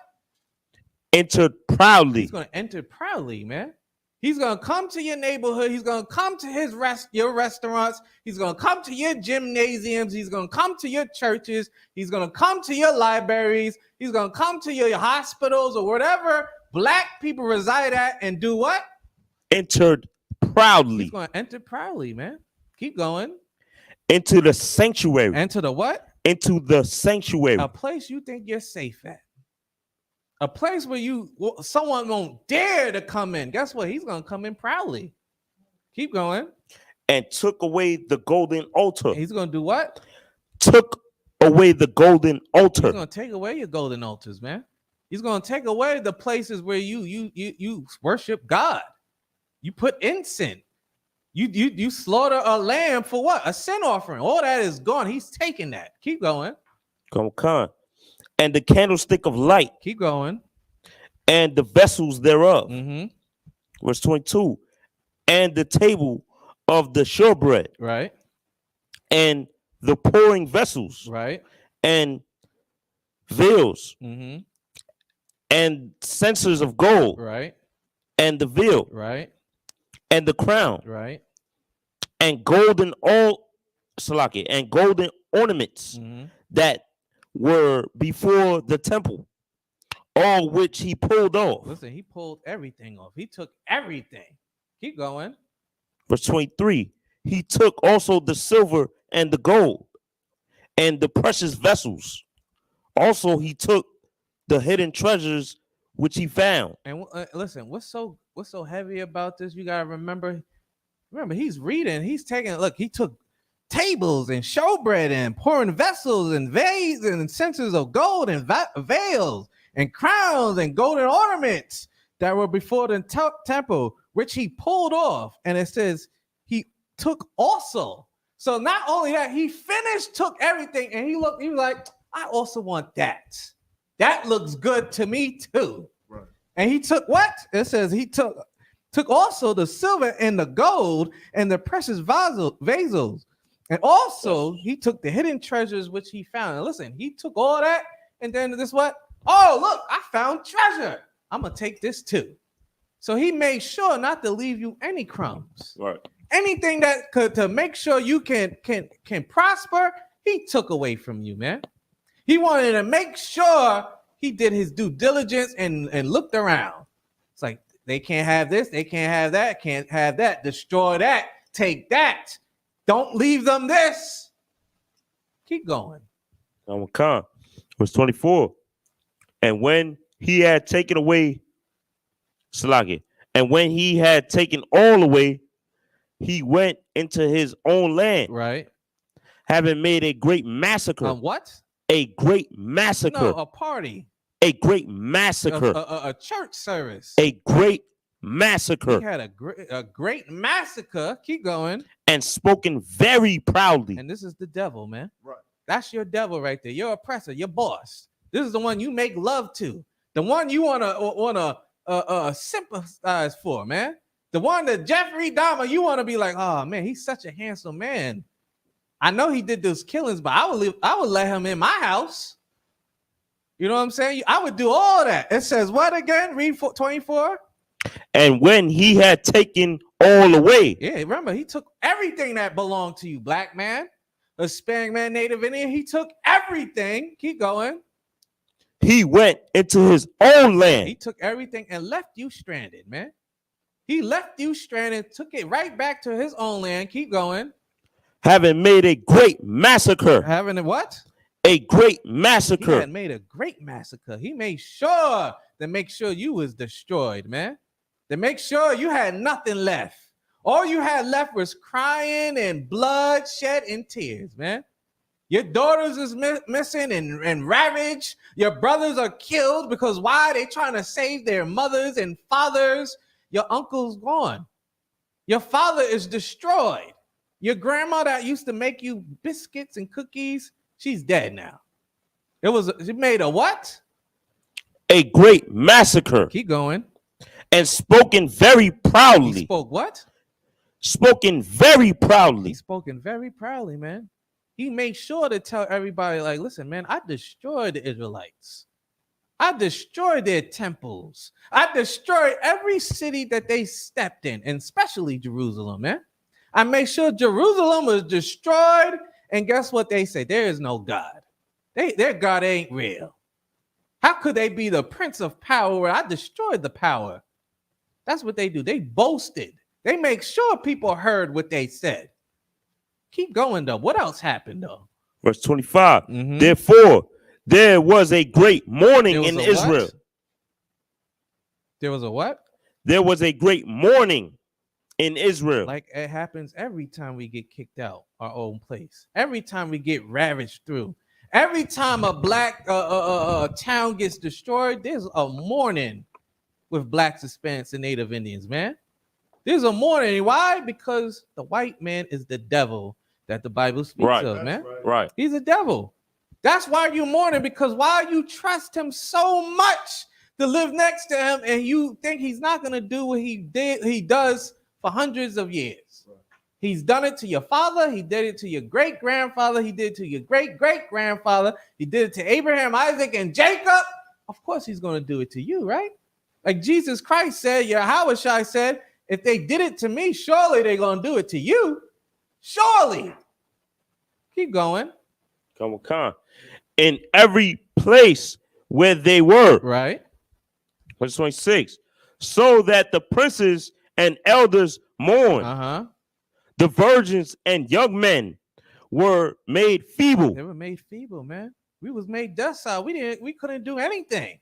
Entered proudly. He's gonna enter proudly, man. He's gonna come to your neighborhood. He's gonna come to your restaurants. He's gonna come to your gymnasiums. He's gonna come to your churches. He's gonna come to your libraries. He's gonna come to your hospitals or whatever black people reside at and do what? Entered proudly. He's going to enter proudly, man. Keep going. Into the sanctuary. Enter the what? Into the sanctuary. A place you think you're safe at. A place where someone won't dare to come in. Guess what? He's going to come in proudly. Keep going. And took away the golden altar. And he's going to do what? Took away the golden altar. He's going to take away your golden altars, man. He's going to take away the places where you worship God. You put incense. You slaughter a lamb for what? A sin offering. All that is gone. He's taking that. Keep going. Come on. And the candlestick of light. Keep going. And the vessels thereof. Mm-hmm. Verse 22. And the table of the showbread. Right. And the pouring vessels. Right. And veils. Mm-hmm. And censers of gold. Right. And the veil. Right. And the crown. Right. And golden and golden ornaments that were before the temple, all which he pulled off. Listen, he pulled everything off. He took everything. Keep going. Verse 23. He took also the silver and the gold and the precious vessels. Also, he took the hidden treasures which he found. And listen, what's so heavy about this? You gotta remember, he's reading. He's taking. Look, he took tables and showbread and pouring vessels and vase and censers of gold and veils and crowns and golden ornaments that were before the temple, which he pulled off. And it says he took also. So not only that, he took everything, and he was like, I also want that. That looks good to me too. Right. And he took what? It says he took also the silver and the gold and the precious vases. And also he took the hidden treasures which he found. And listen, he took all that, and then this what? Oh, look, I found treasure. I'm gonna take this too. So he made sure not to leave you any crumbs. Right. Anything that could to make sure you can prosper, he took away from you, man. He wanted to make sure he did his due diligence and looked around. It's like, they can't have this, they can't have that, can't have that, destroy that, take that. Don't leave them this. Keep going. Verse 24. And when he had taken away, and when he had taken all away, he went into his own land. Right. Having made a great massacre. What? A great massacre. No, a party. A great massacre. A church service. A great massacre. He had a great massacre. Keep going. And spoken very proudly. And this is the devil, man. Right. That's your devil right there. Your oppressor, your boss. This is the one you make love to. The one you wanna sympathize for, man. The one that Jeffrey Dahmer, you want to be like, oh man, he's such a handsome man. I know he did those killings, but I would let him in my house. You know what I'm saying? I would do all that. It says what again? Read 24. And when he had taken all away, Yeah, remember, he took everything that belonged to you, black man, Hispanic man, Native Indian. He took everything. Keep going. he went into his own He land, took everything and left you stranded, man. He left you stranded, took it right back to his own land. Keep going. having made a great massacre. Having a what? A great He massacre. had made a great massacre. He made sure to make sure you was destroyed, man. To make sure you had nothing left. All you had left was crying and bloodshed and tears, man. Your daughters is missing and ravaged. Your brothers are killed because why? They trying to save their mothers and fathers. Your uncle's gone. Your father is destroyed. Your grandma that used to make you biscuits and cookies, she's dead now. She made a what? A great massacre. Keep going. And spoken very He proudly. spoke what? Spoken very proudly. He spoken very proudly, man. He made sure to tell everybody, like, listen, man, I destroyed the Israelites. I destroyed their temples. I destroyed every city that they stepped in, and especially Jerusalem, man. I made sure Jerusalem was destroyed. And guess what they say? There is no God. Their God ain't real. How could they be the prince of power where I destroyed the power? That's what they do. They boasted. They make sure people heard what they said. Keep going, though. What else happened, though? Verse 25. Mhm. Therefore, there was a great mourning in a Israel. what? There was a what? There was a great mourning in Israel. Like it happens every time we get kicked out our own place. Every time we get ravaged through. Every time a black town gets destroyed, there's a mourning with blacks, Hispanics, and Native Indians, man. There's a mourning. Why? Because the white man is the devil that the Bible speaks Right. of, man. Right. He's a devil. That's why you mourning, because why you trust him so much to live next to him, and you think he's not gonna do what he does for hundreds of years. Right. He's done it to your father, he did it to your great-grandfather, he did it to your great-great-grandfather, he did it to Abraham, Isaac, and Jacob. Of course he's gonna do it to you, right? Like Jesus Christ said, Yahweh Shai said, if they did it to me, surely they're gonna do it to you. Surely. Keep going. Come on. In every place where they were. Right. Verse 26. So that the princes and elders mourned. Uh-huh. The virgins and young men were made feeble. They were made feeble, man. We was made docile. We couldn't do anything.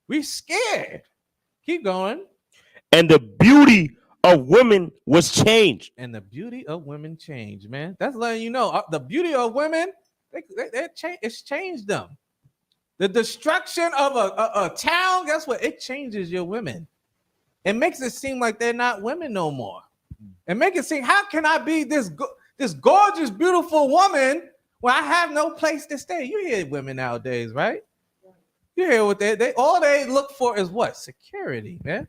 We scared. Keep going. And the beauty of women was changed. And the beauty of women changed, man. That's letting you know the beauty of women. It's changed them. The destruction of a town, guess what? It changes your women. It makes it seem like they're not women no more. And make it seem, how can I be this gorgeous, beautiful woman when I have no place to stay? You hear women nowadays, right? You hear what they all they look for is what? Security, man.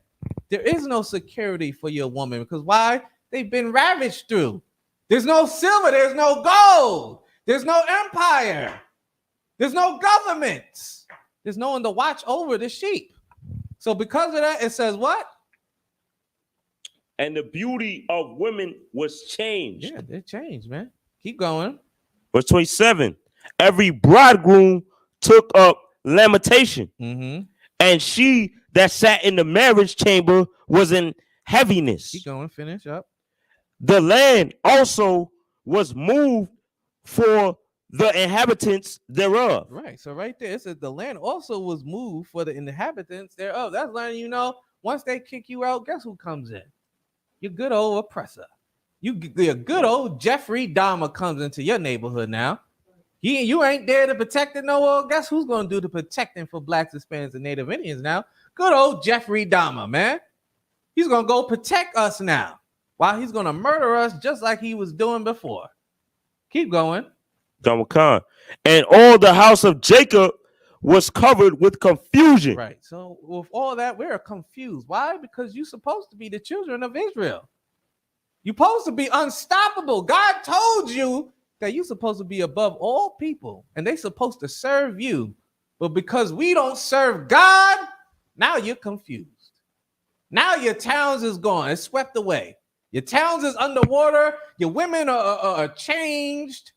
There is no security for your woman because why? They've been ravaged through. There's no silver, there's no gold, there's no empire, there's no government, there's no one to watch over the sheep. So because of that, it says what? And the beauty of women was changed. Yeah, they changed, man. Keep going. Verse 27. Every bridegroom took up lamentation, and she that sat in the marriage chamber was in heaviness. Keep going, finish up. The land also was moved for the inhabitants thereof. Right. So right there, it says the land also was moved for the inhabitants thereof. That's letting you know once they kick you out, guess who comes in? Your good old oppressor. Your good old Jeffrey Dahmer comes into your neighborhood now. You ain't there to protect it no more. Guess who's going to do the protecting for blacks, Hispanics, and Native Indians now? Good old Jeffrey Dahmer, man. He's going to go protect us now while he's going to murder us just like he was doing before. Keep going. And all the house of Jacob was covered with confusion. Right. So with all that, we're confused. Why? Because you're supposed to be the children of Israel. You're supposed to be unstoppable. God told you that you're supposed to be above all people, and they're supposed to serve you But because we don't serve God, now you're confused. Now your towns is gone. It's swept away. Your towns is underwater. Your women are changed.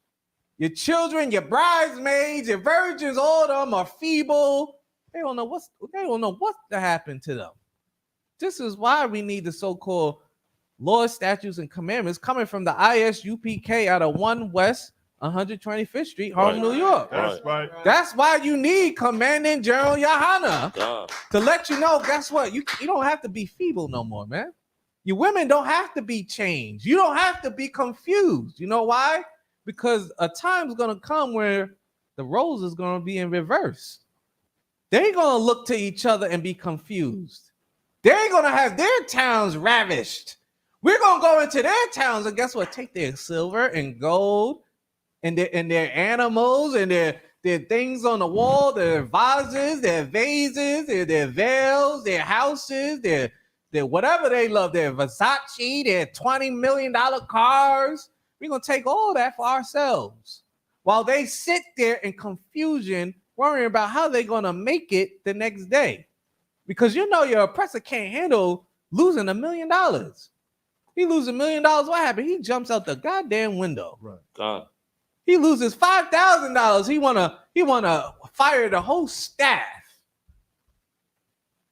Your children, your bridesmaids, your virgins, all of them are feeble. They don't know what to happen to them. This is why we need the so-called laws, statutes, and commandments coming from the ISUPK out of 1 West 125th Street, Harlem, New York. That's right. That's why you need Commandant General Yohana to let you know, guess what? You don't have to be feeble no more, man. Your women don't have to be changed. You don't have to be confused. You know why? Because a time's going to come where the roles is going to be in reverse. They're going to look to each other and be confused. They're going to have their towns ravished. We're going to go into their towns and guess what? Take their silver and gold and their animals and their things on the wall, their vases, their vases, their veils, their houses, their whatever they love, their Versace, their $20 million cars. We're going to take all that for ourselves while they sit there in confusion, worrying about how they're going to make it the next day. Because you know your oppressor can't handle losing $1 million. He loses $1 million. What happened? He jumps out the goddamn window. Right. God. He loses $5,000. He wanna fire the whole staff.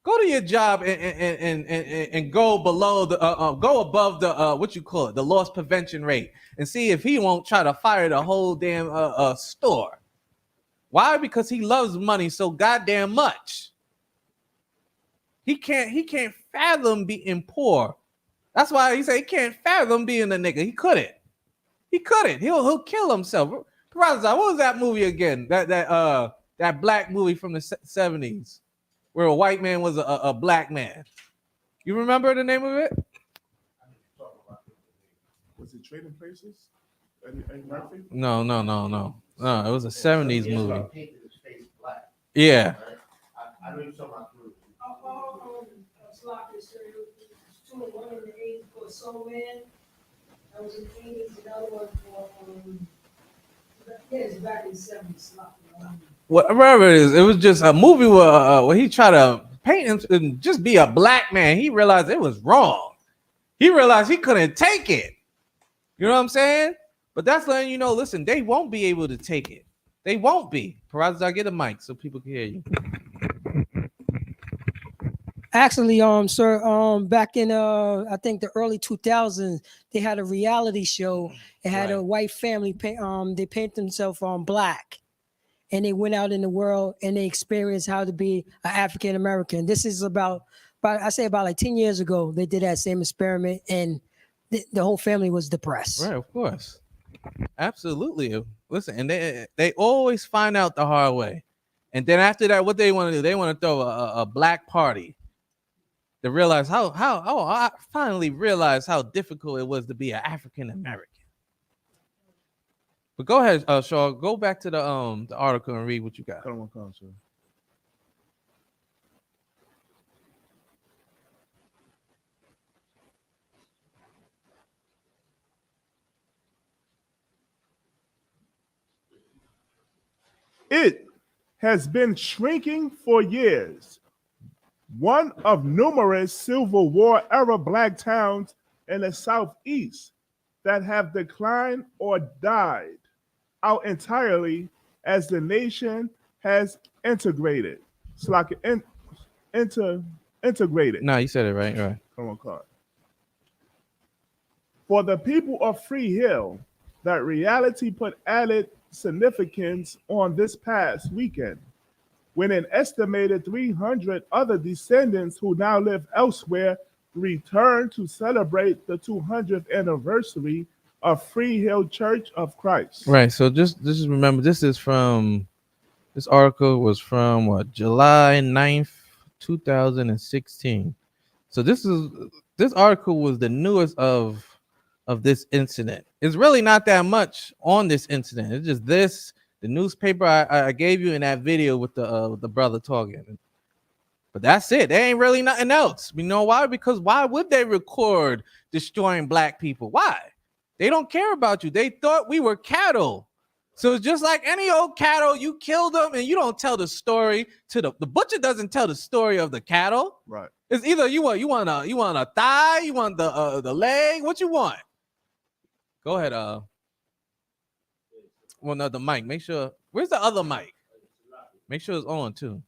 Go to your job and go below the go above the what you call it, the loss prevention rate, and see if he won't try to fire the whole damn store. Why? Because he loves money so goddamn much. He can't fathom being poor. That's why he said he can't fathom being a nigga. He couldn't. He'll kill himself. What was that movie again? That black movie from the 70s where a white man was a black man. You remember the name of it? Was it Trading Places? Eddie Murphy? No. It was a 70s movie. Yeah. I know you're talking about. For Soul Man. That was in the 80s. Another one for it's back in the 70s. Whatever it is, it was just a movie where he tried to paint him and just be a black man. He realized it was wrong. He realized he couldn't take it. You know what I'm saying? But that's letting you know, listen, they won't be able to take it. They won't be. Parazzi, I get a mic so people can hear you. Actually, sir, back in I think the early 2000s, they had a reality show. It had a white family they paint themselves black, and they went out in the world and they experienced how to be an African American. This is about like 10 years ago. They did that same experiment, and the whole family was depressed. Right, of course, absolutely. Listen, and they always find out the hard way, and then after that, what they want to do? They want to throw a black party. To realize I finally realized how difficult it was to be an African American. But go ahead, Shaw. Go back to the article and read what you got. Come on, sir. It has been shrinking for years. One of numerous Civil War era black towns in the Southeast that have declined or died out entirely as the nation has integrated. It's like integrated. No, you said it right. Come on, Clark. For the people of Free Hill, that reality put added significance on this past weekend, when an estimated 300 other descendants who now live elsewhere returned to celebrate the 200th anniversary of Free Hill Church of Christ. Right. So just remember, this article was from July 9th, 2016. So this article was the newest of this incident. It's really not that much on this incident. It's just the newspaper I gave you in that video with the brother talking. But that's it. There ain't really nothing else. You know why? Because why would they record destroying black people? Why? They don't care about you. They thought we were cattle. So it's just like any old cattle, you kill them and you don't tell the story to the butcher doesn't tell the story of the cattle. Right. It's either you want a thigh, you want the leg, what you want? Go ahead, well, no, the mic. Make sure. Where's the other mic? Make sure it's on too.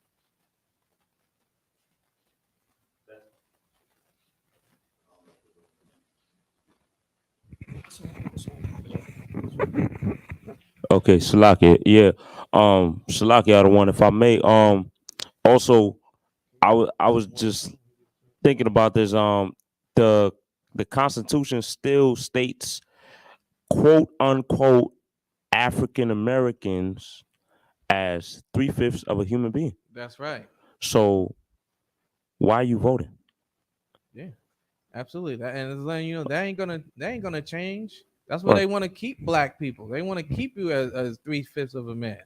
Okay, Salakia. Yeah. Salakia, the one, if I may. Also, I was just thinking about this. The Constitution still states, quote unquote, African Americans as 3/5 of a human being. That's right. So why are you voting? Yeah, absolutely. And it's letting you know that ain't gonna change. That's why they want to keep black people. They want to keep you as 3/5 of a man.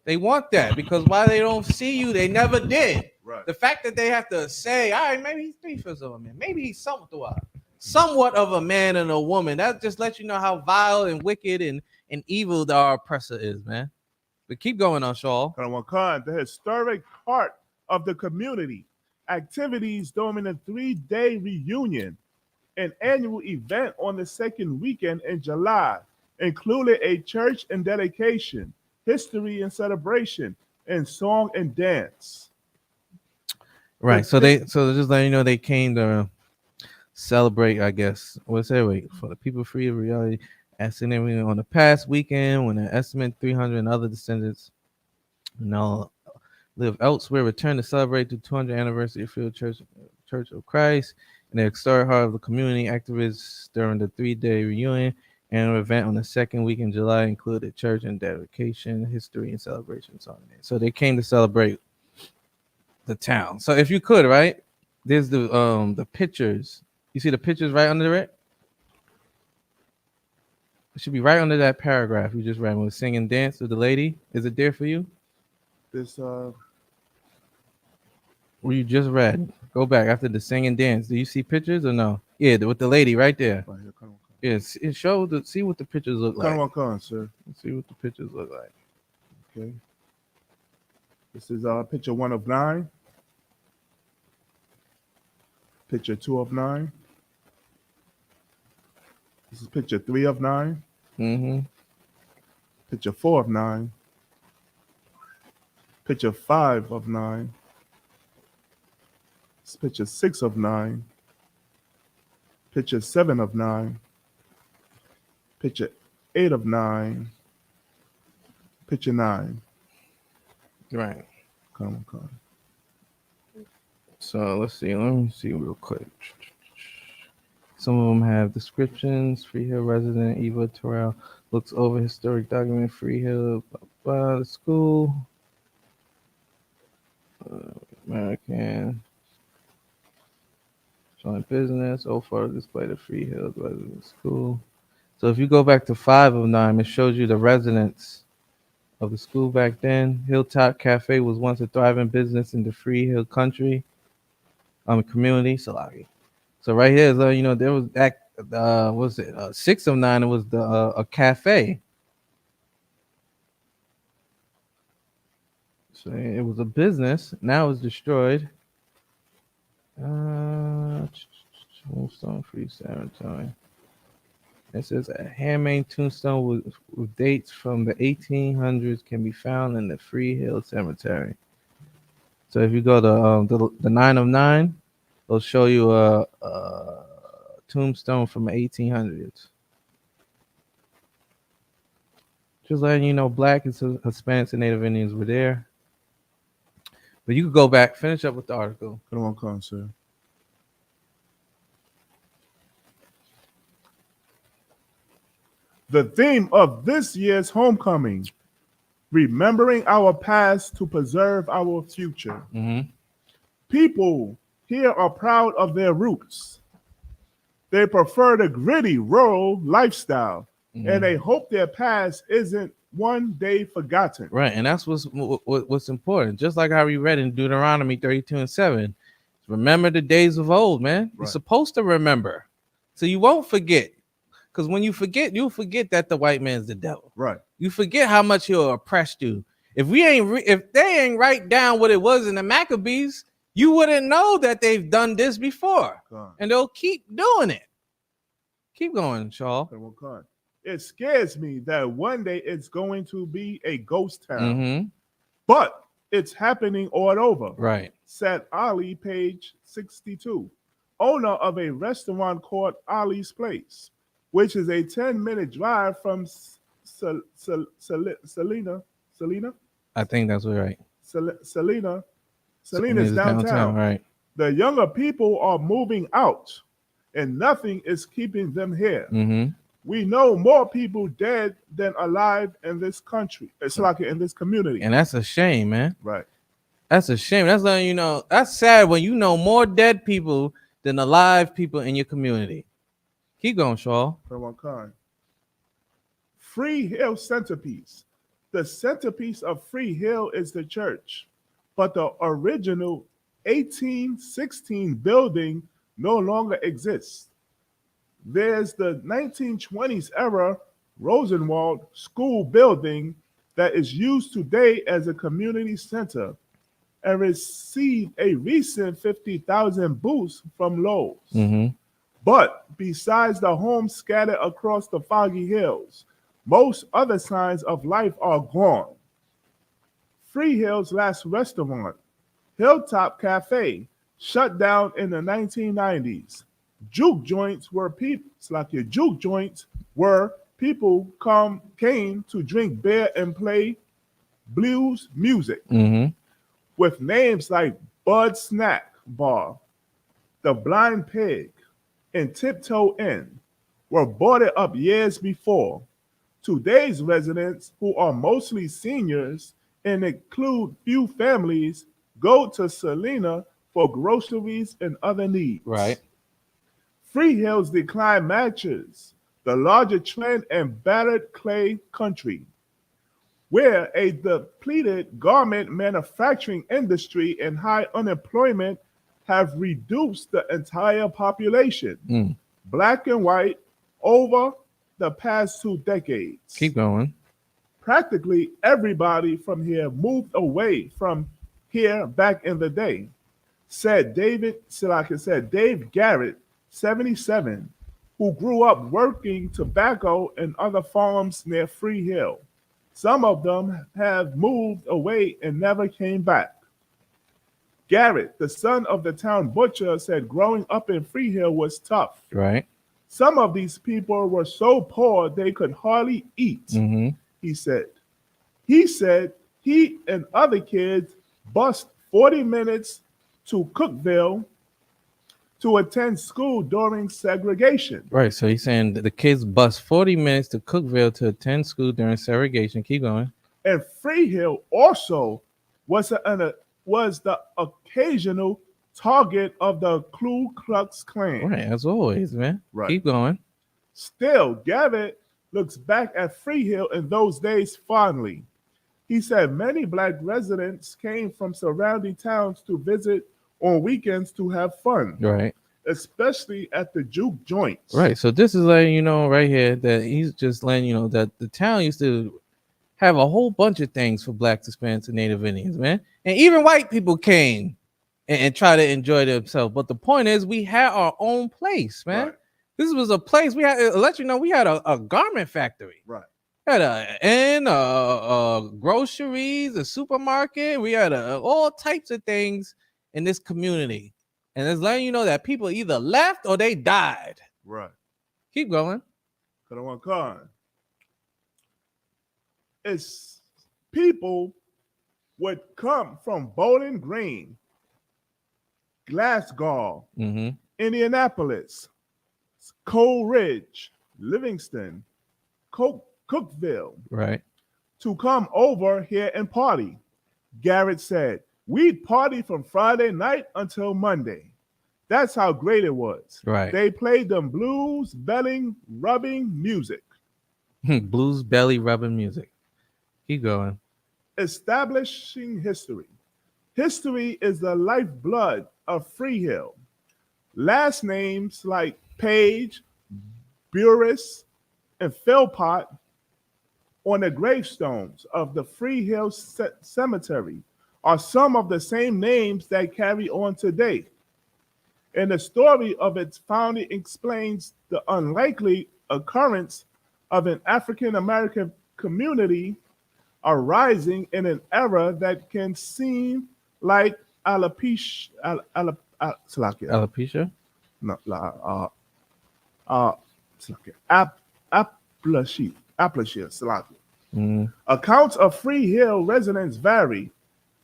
They want that because why they don't see you, they never did. Right. The fact that they have to say, all right, maybe he's 3/5 of a man, maybe he's somewhat of a man and a woman. That just lets you know how vile and wicked and evil our oppressor is, man. But keep going on, Shaw. The historic heart of the community. Activities during a 3-day reunion. An annual event on the second weekend in July included a church and dedication, history and celebration, and song and dance. Right. So just letting you know they came to celebrate, I guess. What's that? Wait, for the people free of reality. Asking everything on the past weekend when an estimate 300 and other descendants live elsewhere return to celebrate the 200th anniversary of Field Church of Christ and the historic heart of the community. Activists during the 3-day reunion and an event on the second week in July included church and dedication, history and celebrations on it. So they came to celebrate the town. So if you could, right, there's the pictures. You see the pictures right under it? It should be right under that paragraph you just read with sing and dance with the lady. Is it there for you? This Where you just read. Go back after the sing and dance. Do you see pictures or no? Yeah, with the lady right there. Right here, come on. Yes, it showed. See what the pictures look like. Come on, sir. Let's see what the pictures look like. Okay. This is picture 1 of 9. Picture 2 of 9. This is picture 3 of 9. Mm-hmm. Picture 4 of 9. Picture 5 of 9. This is picture 6 of 9. Picture 7 of 9. Picture 8 of 9. Picture 9. Right. Come on. So let's see. Let me see real quick. Some of them have descriptions. Free Hill resident Eva Terrell looks over historic document. Free Hill, the school. American. Showing business. So far display the Free Hill resident school. So if you go back to 5 of 9, it shows you the residents of the school back then. Hilltop Cafe was once a thriving business in the Free Hill country. Community. So right here, there was that. 6 of 9. It was a cafe. So it was a business. Now it's destroyed. Tombstone Free Cemetery. It says a handmade tombstone with dates from the 1800s can be found in the Free Hill Cemetery. So if you go to the 9 of 9, it'll show you a tombstone from the 1800s. Just letting you know, Black and Hispanics and Native Indians were there. But you could go back, finish up with the article. Come on, sir. The theme of this year's homecoming: remembering our past to preserve our future. Mm-hmm. People here are proud of their roots. They prefer the gritty rural lifestyle, and they hope their past isn't one day forgotten. Right, and that's what's important. Just like how we read in Deuteronomy 32:7. Remember the days of old, man. Right. You're supposed to remember, so you won't forget. Because when you forget, you'll forget that the white man's the devil. Right. You forget how much he'll oppress you. If they ain't write down what it was in the Maccabees, you wouldn't know that they've done this before, and they'll keep doing it. Keep going, Shaw. It scares me that one day it's going to be a ghost town, Mm-hmm. but it's happening all over. Right. Said Ali, page 62, owner of a restaurant called Ali's Place, which is a 10-minute drive from Celina. I think that's right. Celina's It's downtown. Right. The younger people are moving out, and nothing is keeping them here. Mm-hmm. We know more people dead than alive in this country. It's like in this community. And that's a shame, man. Right. That's a shame. That's letting you know. That's sad when you know more dead people than alive people in your community. Keep going, Shaw. Free Hill centerpiece. The centerpiece of Free Hill is the church, but the original 1816 building no longer exists. There's the 1920s era Rosenwald School building that is used today as a community center and received a recent 50,000 boost from Lowe's. Mm-hmm. But besides the homes scattered across the foggy hills, most other signs of life are gone. Free Hill's last restaurant, Hilltop Cafe, shut down in the 1990s. Juke joints were people came to drink beer and play blues music. Mm-hmm. With names like Bud Snack Bar, The Blind Pig, and Tiptoe Inn were boarded up years before. Today's residents, who are mostly seniors and include few families, go to Celina for groceries and other needs. Right. Free Hill's decline matches the larger trend in battered clay country, where a depleted garment manufacturing industry and high unemployment have reduced the entire population, black and white, over the past 2 decades. Keep going. Practically everybody from here moved away from here back in the day, said Dave Garrett, 77, who grew up working tobacco and other farms near Free Hill. Some of them have moved away and never came back. Garrett, the son of the town butcher, said growing up in Free Hill was tough. Right. Some of these people were so poor they could hardly eat, he said. He said he and other kids bust 40 minutes to Cookville to attend school during segregation. Right. So he's saying that the kids bus 40 minutes to Cookville to attend school during segregation. Keep going. And Free Hill also was the occasional target of the Ku Klux Klan. Right, as always, man. Right. Keep going. Still, Garrett looks back at Free Hill in those days fondly. He said many black residents came from surrounding towns to visit on weekends to have fun. Right. Especially at the juke joints. Right. So this is letting you know right here that he's just letting you know that the town used to have a whole bunch of things for blacks, Hispanics, and Native Indians, man. And even white people came and try to enjoy themselves. But the point is, we had our own place, man. Right. This was a place we had to let you know we had a garment factory. Right. We had a groceries, a supermarket. We had all types of things in this community. And it's letting you know that people either left or they died. Right. Keep going. It's people would come from Bowling Green, Glasgow, Indianapolis, Coal Ridge, Livingston, Cookville, right, to come over here and party. Garrett said, we'd party from Friday night until Monday. That's how great it was. Right. They played them blues, belly rubbing music. Blues belly rubbing music. Keep going. Establishing history. History is the lifeblood of Free Hill. Last names like Page, Burris, and Philpott On the gravestones of the Free Hill Cemetery are some of the same names that carry on today. And the story of its founding explains the unlikely occurrence of an African American community arising in an era that can seem like alopecia. Alopecia? No, Appalachia, Salakia. Accounts of Free Hill residents vary.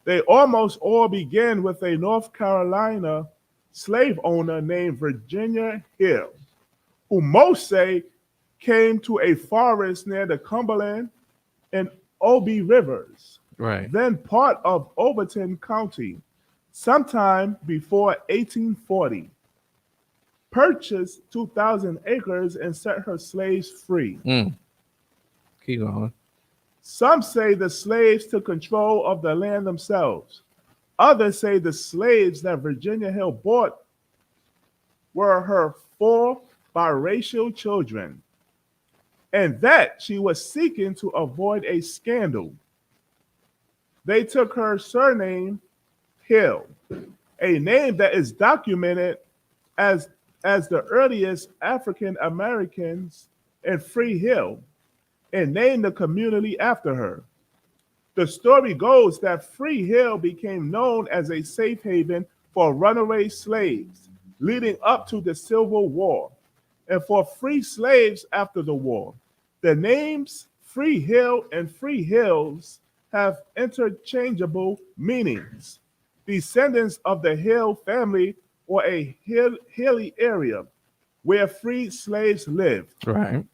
They almost all begin with a North Carolina slave owner named Virginia Hill, who most say came to a forest near the Cumberland and Obi rivers, Right. then part of Overton County, sometime before 1840. Purchased 2,000 acres and set her slaves free. Keep going. Some say the slaves took control of the land themselves. Others say the slaves that Virginia Hill bought were her 4 biracial children, and that she was seeking to avoid a scandal. They took her surname Hill, a name that is documented as the earliest African Americans in Free Hill, and named the community after her. The story goes that Free Hill became known as a safe haven for runaway slaves leading up to the Civil War and for free slaves after the war. The names Free Hill and Free Hills have interchangeable meanings. Descendants of the Hill family or a hilly area where freed slaves lived. Right.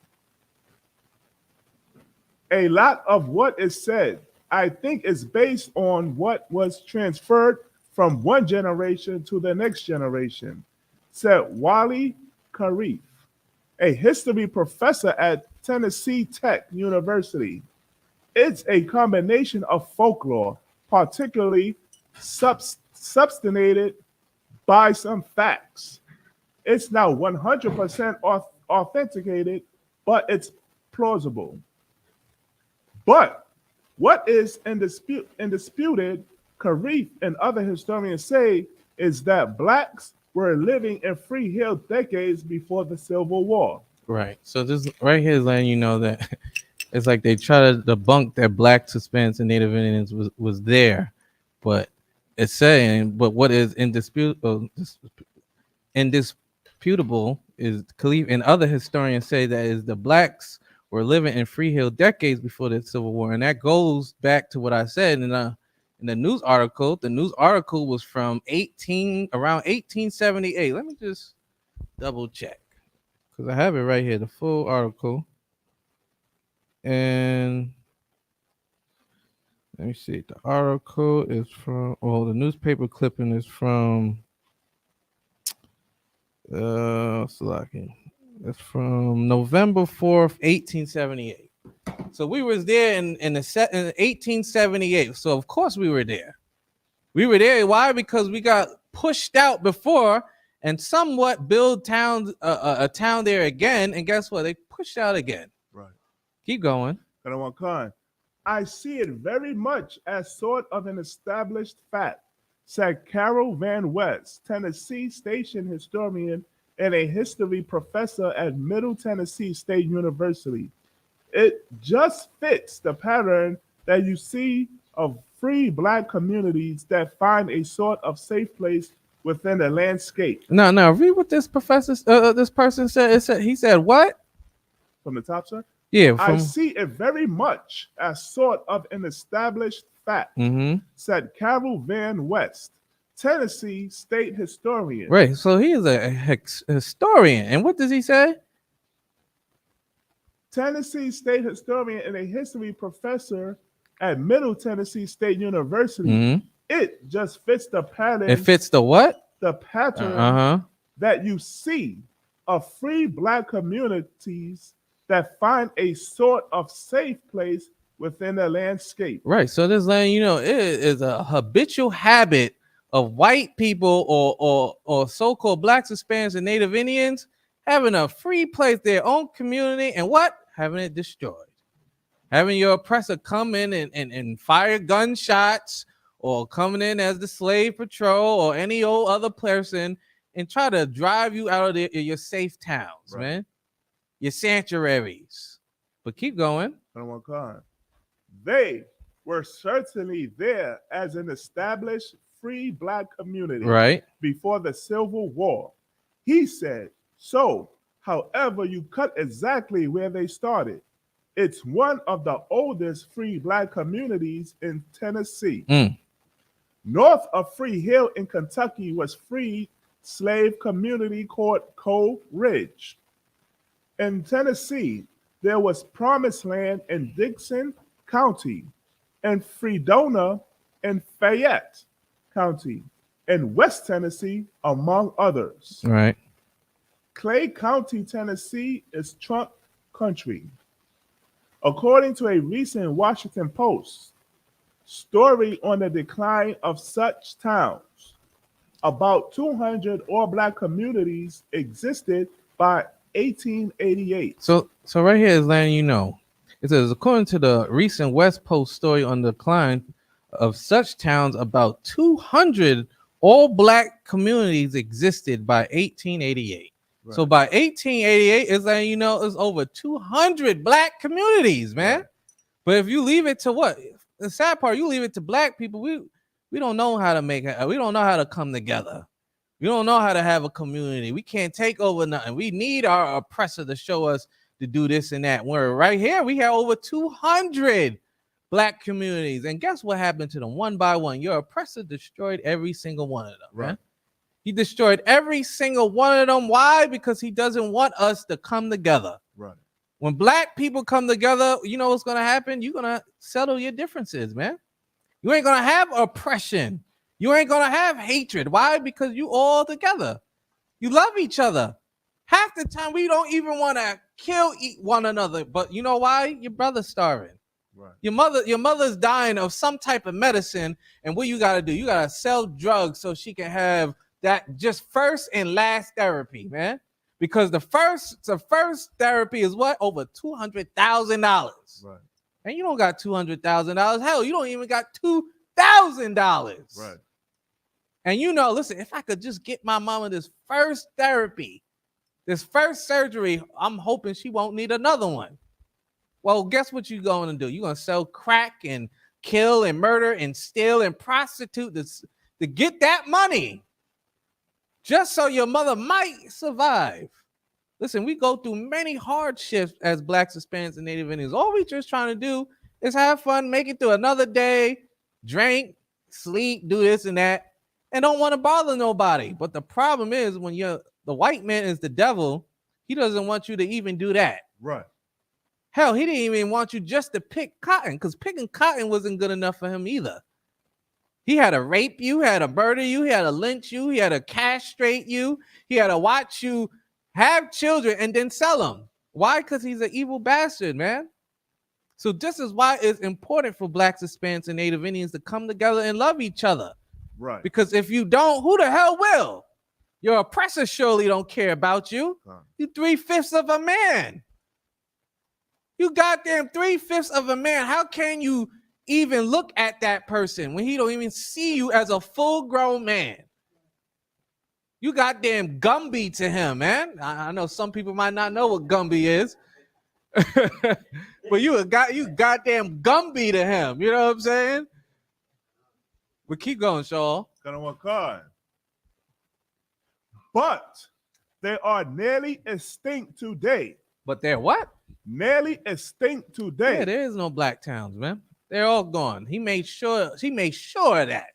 A lot of what is said, I think, is based on what was transferred from one generation to the next generation, said Wally Karif, a history professor at Tennessee Tech University. It's a combination of folklore, particularly substantiated by some facts. It's now 100% authenticated, but it's plausible. But what is undisputed, Karif and other historians say, is that blacks were living in Free Hill decades before the Civil War. Right. So this right here is letting you know that it's like they try to debunk that blacks, Hispanics, and Native Indians was there, but it's saying, but what is indisputable is Khalif and other historians say that is the blacks were living in Free Hill decades before the Civil War, and that goes back to what I said in the news article. The news article was from around 1878. Let me just double check because I have it right here, the full article. And let me see. The article is from, the newspaper clipping is from it's from November 4th, 1878. So we was there in 1878. So of course we were there. We were there. Why? Because we got pushed out before and somewhat build towns a town there again. And guess what? They pushed out again. Right. Keep going. I see it very much as sort of an established fact, said Carol Van West, Tennessee station historian and a history professor at Middle Tennessee State University. It just fits the pattern that you see of free black communities that find a sort of safe place within the landscape. No, read what this professor, this person said. He said what? From the top, sir? Yeah. I see it very much as sort of an established fact, said Carol Van West, Tennessee state historian. Right. So he is a historian. And what does he say? Tennessee state historian and a history professor at Middle Tennessee State University. It just fits the pattern. It fits the what? The pattern that you see of free black communities that find a sort of safe place within the landscape. Right. So this letting you know it is a habitual habit of white people or so-called blacks, Hispanics, and Native Indians having a free place, their own community, and what? Having it destroyed. Having your oppressor come in and fire gunshots, or coming in as the slave patrol or any old other person and try to drive you out of your safe towns, man, your sanctuaries. But keep going. They were certainly there as an established free black community Right. before the Civil War. He said, so, however, you cut exactly where they started. It's one of the oldest free black communities in Tennessee. North of Free Hill in Kentucky was free slave community called Coal Ridge. In Tennessee, there was Promised Land in Dixon County, and Fredonia in Fayette County, and West Tennessee, among others. Right. Clay County, Tennessee is Trump country. According to a recent Washington Post story on the decline of such towns, about 200 all-black communities existed by 1888. So right here is letting you know. It says, according to the recent West Post story on the decline of such towns, about 200 all-black communities existed by 1888. Right. So by 1888, it's letting you know it's over 200 black communities, man. Right. But if you leave it to what? The sad part, you leave it to black people, we don't know how to make it. We don't know how to come together. We don't know how to have a community. We can't take over nothing. We need our oppressor to show us to do this and that. We're right here. We have over 200 black communities. And guess what happened to them one by one? Your oppressor destroyed every single one of them, right? Man. He destroyed every single one of them. Why? Because he doesn't want us to come together. Right. When black people come together, you know what's going to happen? You're going to settle your differences, man. You ain't going to have oppression. You ain't going to have hatred. Why? Because you all together. You love each other. Half the time, we don't even want to kill one another. But you know why? Your brother's starving. Right. Your mother's dying of some type of medicine. And what you got to do? You got to sell drugs so she can have that just first and last therapy, man. Because the first therapy is what? Over $200,000. Right. And you don't got $200,000. Hell, you don't even got $2,000. Right. And you know, listen, if I could just get my mama this first therapy, this first surgery, I'm hoping she won't need another one. Well, guess what you're going to do? You're going to sell crack and kill and murder and steal and prostitute to get that money. Just so your mother might survive. Listen, we go through many hardships as Blacks, Hispanics, and Native Indians. All we just trying to do is have fun, make it through another day, drink, sleep, do this and that, and don't want to bother nobody. But the problem is when the white man is the devil, he doesn't want you to even do that. Right. Hell, he didn't even want you just to pick cotton, because picking cotton wasn't good enough for him either. He had to rape you, he had to murder you, he had to lynch you, he had to castrate you, he had to watch you have children and then sell them. Why? Because he's an evil bastard, man. So this is why it's important for Blacks, Hispanics, and Native Indians to come together and love each other. Right. Because if you don't, who the hell will? Your oppressor surely don't care about you. You 3/5 of a man. You goddamn 3/5 of a man. How can you even look at that person when he don't even see you as a full-grown man? You goddamn Gumby to him, man. I know some people might not know what Gumby is, but you goddamn Gumby to him. You know what I'm saying? But keep going, Shaw. Gonna work hard. But they are nearly extinct today. But they're what? Nearly extinct today. Yeah, there is no black towns, man. They're all gone. He made sure of that.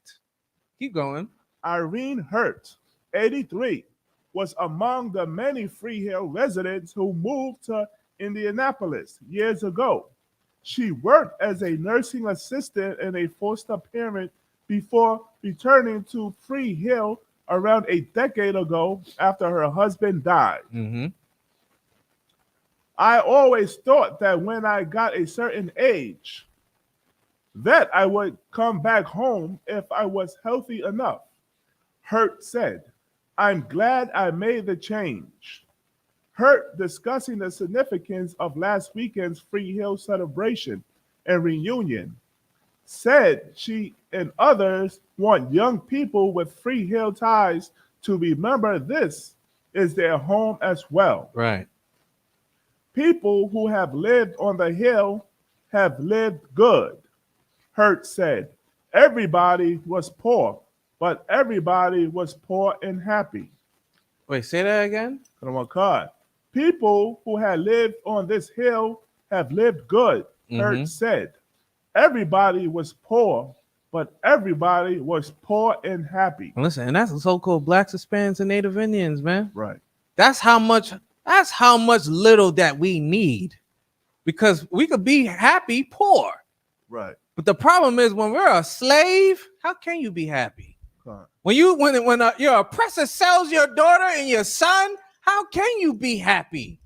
Keep going. Irene Hurt, 83, was among the many Free Hill residents who moved to Indianapolis years ago. She worked as a nursing assistant and a foster parent before returning to Free Hill around a decade ago after her husband died. Mm-hmm. I always thought that when I got a certain age, that I would come back home if I was healthy enough. Hurt said, I'm glad I made the change. Hurt discussing the significance of last weekend's Free Hill celebration and reunion, said she and others want young people with Free Hill ties to remember this is their home as well. Right. People who have lived on the hill have lived good. Hurt said, everybody was poor, but everybody was poor and happy. Wait, say that again? People who had lived on this hill have lived good. Hurt said, everybody was poor, but everybody was poor and happy. Listen, and that's the so-called Blacks, Hispanics, and Native Indians, man. Right. That's how much little that we need. Because we could be happy poor. Right. But the problem is when we're a slave, how can you be happy? When your oppressor sells your daughter and your son, how can you be happy?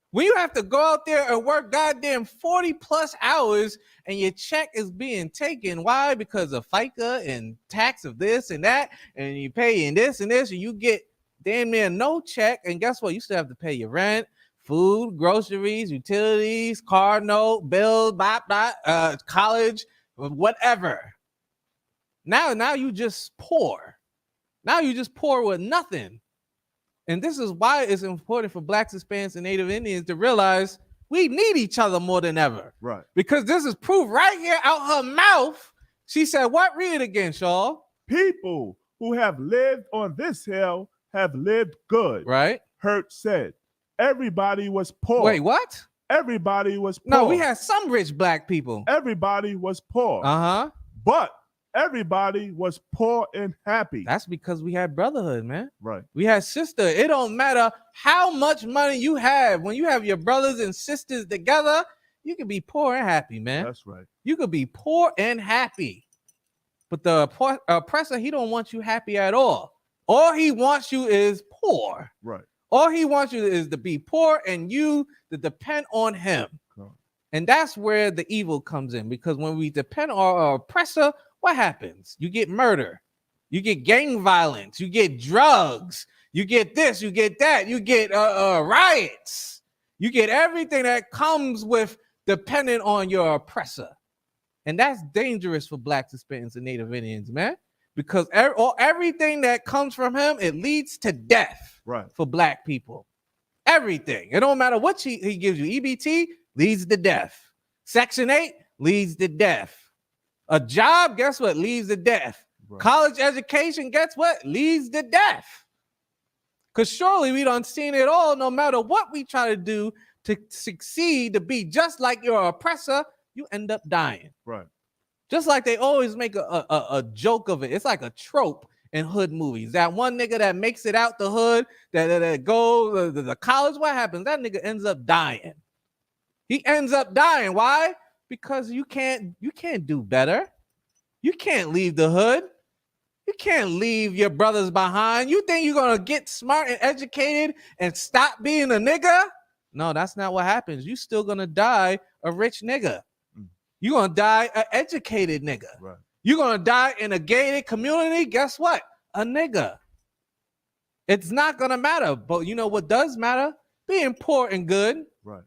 When you have to go out there and work goddamn 40 plus hours and your check is being taken. Why? Because of FICA and tax of this and that, and you pay in this and this, and you get damn near no check. And guess what? You still have to pay your rent, food, groceries, utilities, car note, bill, college, whatever. Now you just poor. Now you just poor with nothing. And this is why it's important for Blacks, Hispanics, and Native Indians to realize we need each other more than ever. Right. Because this is proof right here out her mouth. She said, what? Read it again, Shaw. People who have lived on this hill have lived good. Right. Hurt said, everybody was poor. Wait, what? Everybody was poor. No, we had some rich black people. Everybody was poor. Uh-huh. But everybody was poor and happy. That's because we had brotherhood, man. Right. We had sister. It don't matter how much money you have. When you have your brothers and sisters together, you can be poor and happy, man. That's right. You could be poor and happy. But the oppressor, he don't want you happy at all. All he wants you is poor. Right. All he wants you is to be poor and you to depend on him. And that's where the evil comes in. Because when we depend on our oppressor, what happens? You get murder, you get gang violence, you get drugs, you get this, you get that, you get riots, you get everything that comes with depending on your oppressor. And that's dangerous for Blacks, Hispanics, and Native Indians, man, because everything that comes from him, it leads to death. Right. For black people. Everything. It don't matter what he gives you. EBT leads to death. Section 8 leads to death. A job, guess what? Leads to death. Right. College education, guess what? Leads to death. Because surely we done seen it all. No matter what we try to do to succeed, to be just like your oppressor, you end up dying. Right. Just like they always make a joke of it. It's like a trope in hood movies. That one nigga that makes it out the hood, that go to the college, what happens? That nigga ends up dying. He ends up dying. Why? Because you can't do better. You can't leave the hood. You can't leave your brothers behind. You think you're gonna get smart and educated and stop being a nigga? No, that's not what happens. You still gonna die a rich nigga. You're gonna die an educated nigga. Right. You're gonna die in a gated community. Guess what? A nigga. It's not gonna matter. But you know what does matter? Being poor and good. Right.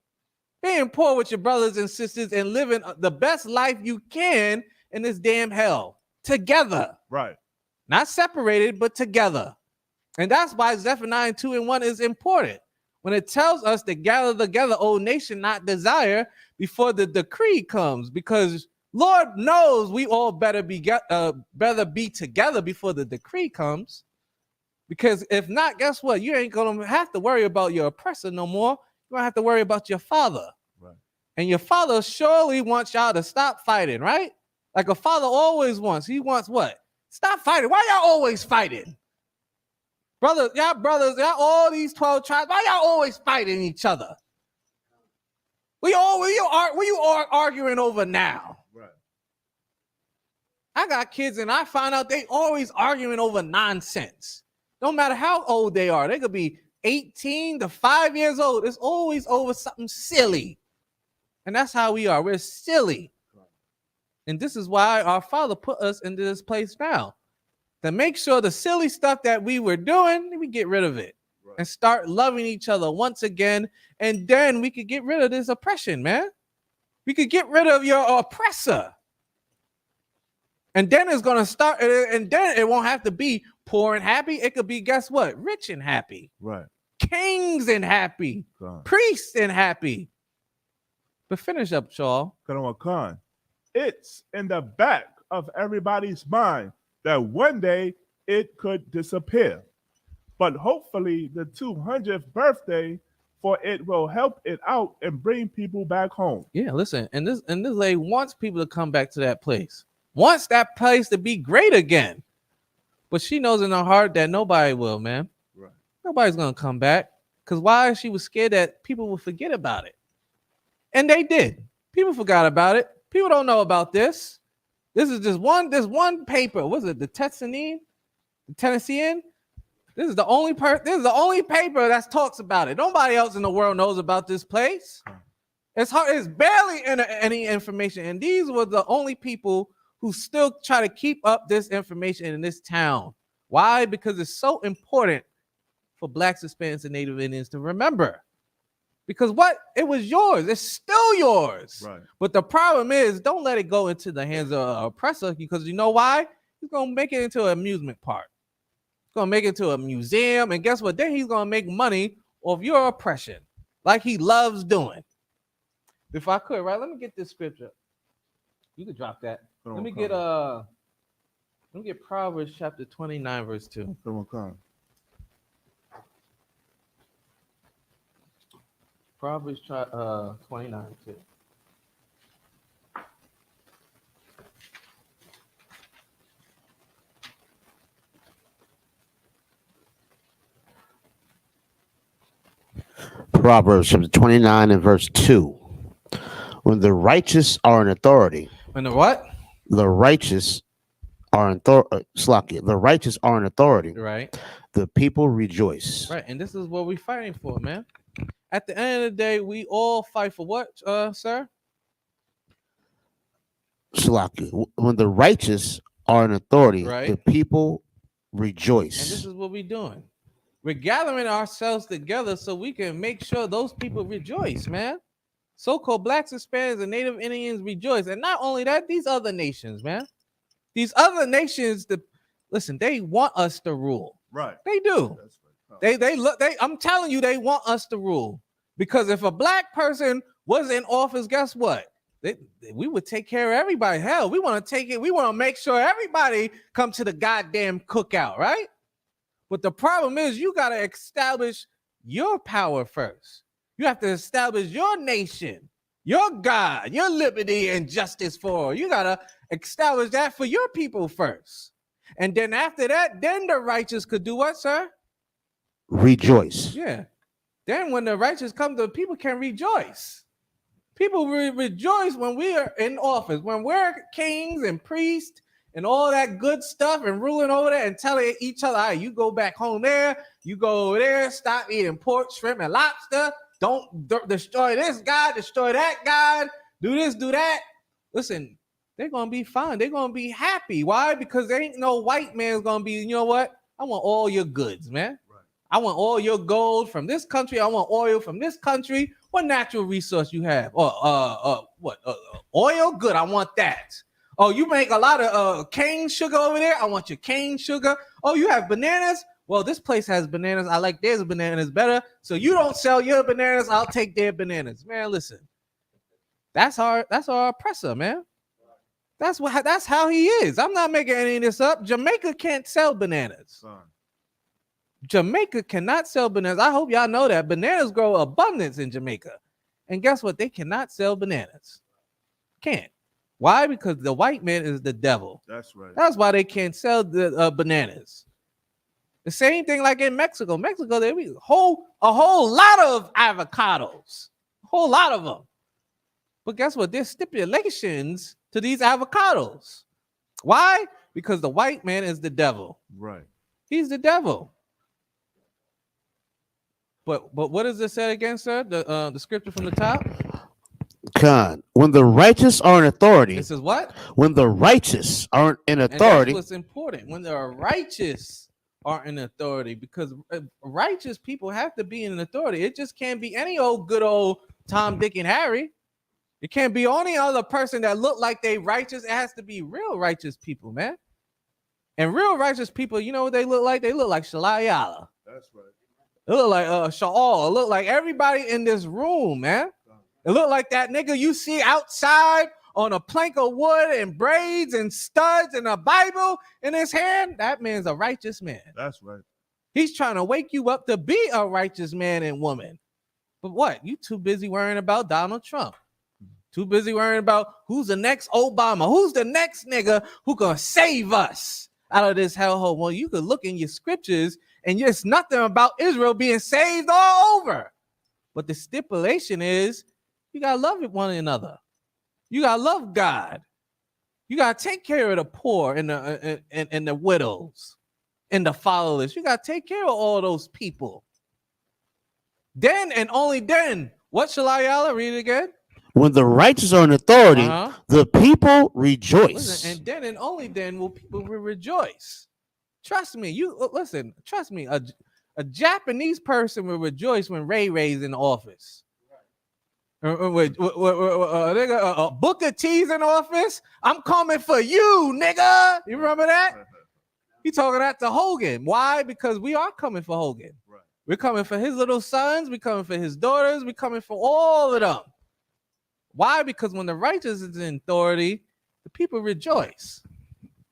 Being poor with your brothers and sisters and living the best life you can in this damn hell together. Right. Not separated, but together. And that's why Zephaniah 2:1 is important. When it tells us to gather together, O nation, not desire, before the decree comes. Because Lord knows we all better be together before the decree comes. Because if not, guess what? You ain't going to have to worry about your oppressor no more. You're going to have to worry about your father. Right. And your father surely wants y'all to stop fighting, right? Like a father always wants. He wants what? Stop fighting. Why y'all always fighting? Brothers, y'all all these 12 tribes, why y'all always fighting each other? What you arguing over now? Right. I got kids and I find out they always arguing over nonsense. No matter how old they are. They could be 18 to 5 years old. It's always over something silly. And that's how we are. We're silly. And this is why our Father put us into this place now. To make sure the silly stuff that we were doing, we get rid of it. Right. and start loving each other once again. And then we could get rid of this oppression, man. We could get rid of your oppressor. And then it's going to start, and then it won't have to be poor and happy. It could be, guess what? Rich and happy. Right. Kings and happy. Priests and happy. But finish up, Shaw. Khan. It's in the back of everybody's mind that one day it could disappear. But hopefully the 200th birthday for it will help it out and bring people back home. Yeah, listen, and this lady wants people to come back to that place. Wants that place to be great again. But she knows in her heart that nobody will, man. Right. Nobody's gonna come back. Because why? She was scared that people will forget about it. And they did. People forgot about it. People don't know about this. This is just one paper. Was it the Tennessean? The Tennessean? This is the only paper that talks about it. Nobody else in the world knows about this place. It's hard. It's barely any information. And these were the only people who still try to keep up this information in this town. Why? Because it's so important for Blacks, Hispanics, and Native Indians to remember. Because what? It was yours. It's still yours. Right. But the problem is, don't let it go into the hands of an oppressor, because you know why? He's going to make it into an amusement park. He's going to make it to a museum. And guess what? Then he's going to make money off your oppression, like he loves doing. If I could, right? Let me get this scripture. You could drop that. Let me get Proverbs chapter 29, verse 2. Proverbs 29, 2. Proverbs chapter 29 and verse 2. When the righteous are in authority. When the what? The righteous are in authority. The righteous are in authority. Right. The people rejoice. Right. And this is what we're fighting for, man. At the end of the day, we all fight for what, sir? Slaki. When the righteous are in authority, right, the people rejoice. And this is what we're doing. We're gathering ourselves together so we can make sure those people rejoice, man. So-called Blacks, Hispanics, and Native Indians rejoice. And not only that, these other nations, man. These other nations, listen, they want us to rule. Right. They do. I'm telling you, they want us to rule. Because if a black person was in office, guess what? We would take care of everybody. Hell, we want to take it. We want to make sure everybody come to the goddamn cookout, right? But the problem is you got to establish your power first. You have to establish your nation, your God, your liberty and justice for all. You got to establish that for your people first. And then after that, then the righteous could do what, sir? Rejoice. Yeah. Then when the righteous come, the people can rejoice. People rejoice when we are in office, when we're kings and priests and all that good stuff and ruling over there and telling each other, all right, you go back home there, you go over there, stop eating pork, shrimp, and lobster. Don't destroy this God, destroy that God, do this, do that. Listen, they're going to be fine. They're going to be happy. Why? Because there ain't no white man's going to be, you know what? I want all your goods, man. Right. I want all your gold from this country. I want oil from this country. What natural resource you have? Oil? Good. I want that. Oh, you make a lot of cane sugar over there. I want your cane sugar. Oh, you have bananas? Well, this place has bananas. I like theirs bananas better. So you don't sell your bananas. I'll take their bananas. Man, listen. That's our oppressor, man. That's how he is. I'm not making any of this up. Jamaica can't sell bananas. Jamaica cannot sell bananas. I hope y'all know that. Bananas grow abundance in Jamaica. And guess what? They cannot sell bananas. Can't. Why? Because the white man is the devil. That's right. That's why they can't sell the bananas. The same thing like in Mexico. Mexico, there be a whole lot of avocados. A whole lot of them. But guess what? There's stipulations to these avocados. Why? Because the white man is the devil. Right. He's the devil. But what does it say again, sir? The scripture from the top? Khan, when the righteous are in authority. This is what? When the righteous are in authority. And that's what's important. When the righteous are in authority, because righteous people have to be in authority. It just can't be any old good old Tom, Dick, and Harry. It can't be any other person that look like they righteous. It has to be real righteous people, man. And real righteous people, you know what they look like? They look like Shalayala. That's right. It look like Shaul. It look like everybody in this room, man. It look like that nigga you see outside on a plank of wood and braids and studs and a Bible in his hand. That man's a righteous man. That's right. He's trying to wake you up to be a righteous man and woman. But what? You too busy worrying about Donald Trump. Too busy worrying about who's the next Obama. Who's the next nigga who gonna save us out of this hellhole? Well, you could look in your scriptures and it's nothing about Israel being saved all over. But the stipulation is you gotta love one another. You gotta love God. You gotta take care of the poor and the widows and the fatherless. You gotta take care of all those people. Then and only then, what shall I read it again? When the righteous are in authority, the people rejoice. Listen, and then and only then will people rejoice. Trust me. Trust me. A Japanese person will rejoice when Ray Ray's in office. Booker T's in office. I'm coming for you, nigga. You remember that? He talking that to Hogan. Why? Because we are coming for Hogan. Right. We're coming for his little sons. We're coming for his daughters. We're coming for all of them. Why? Because when the righteous is in authority, the people rejoice.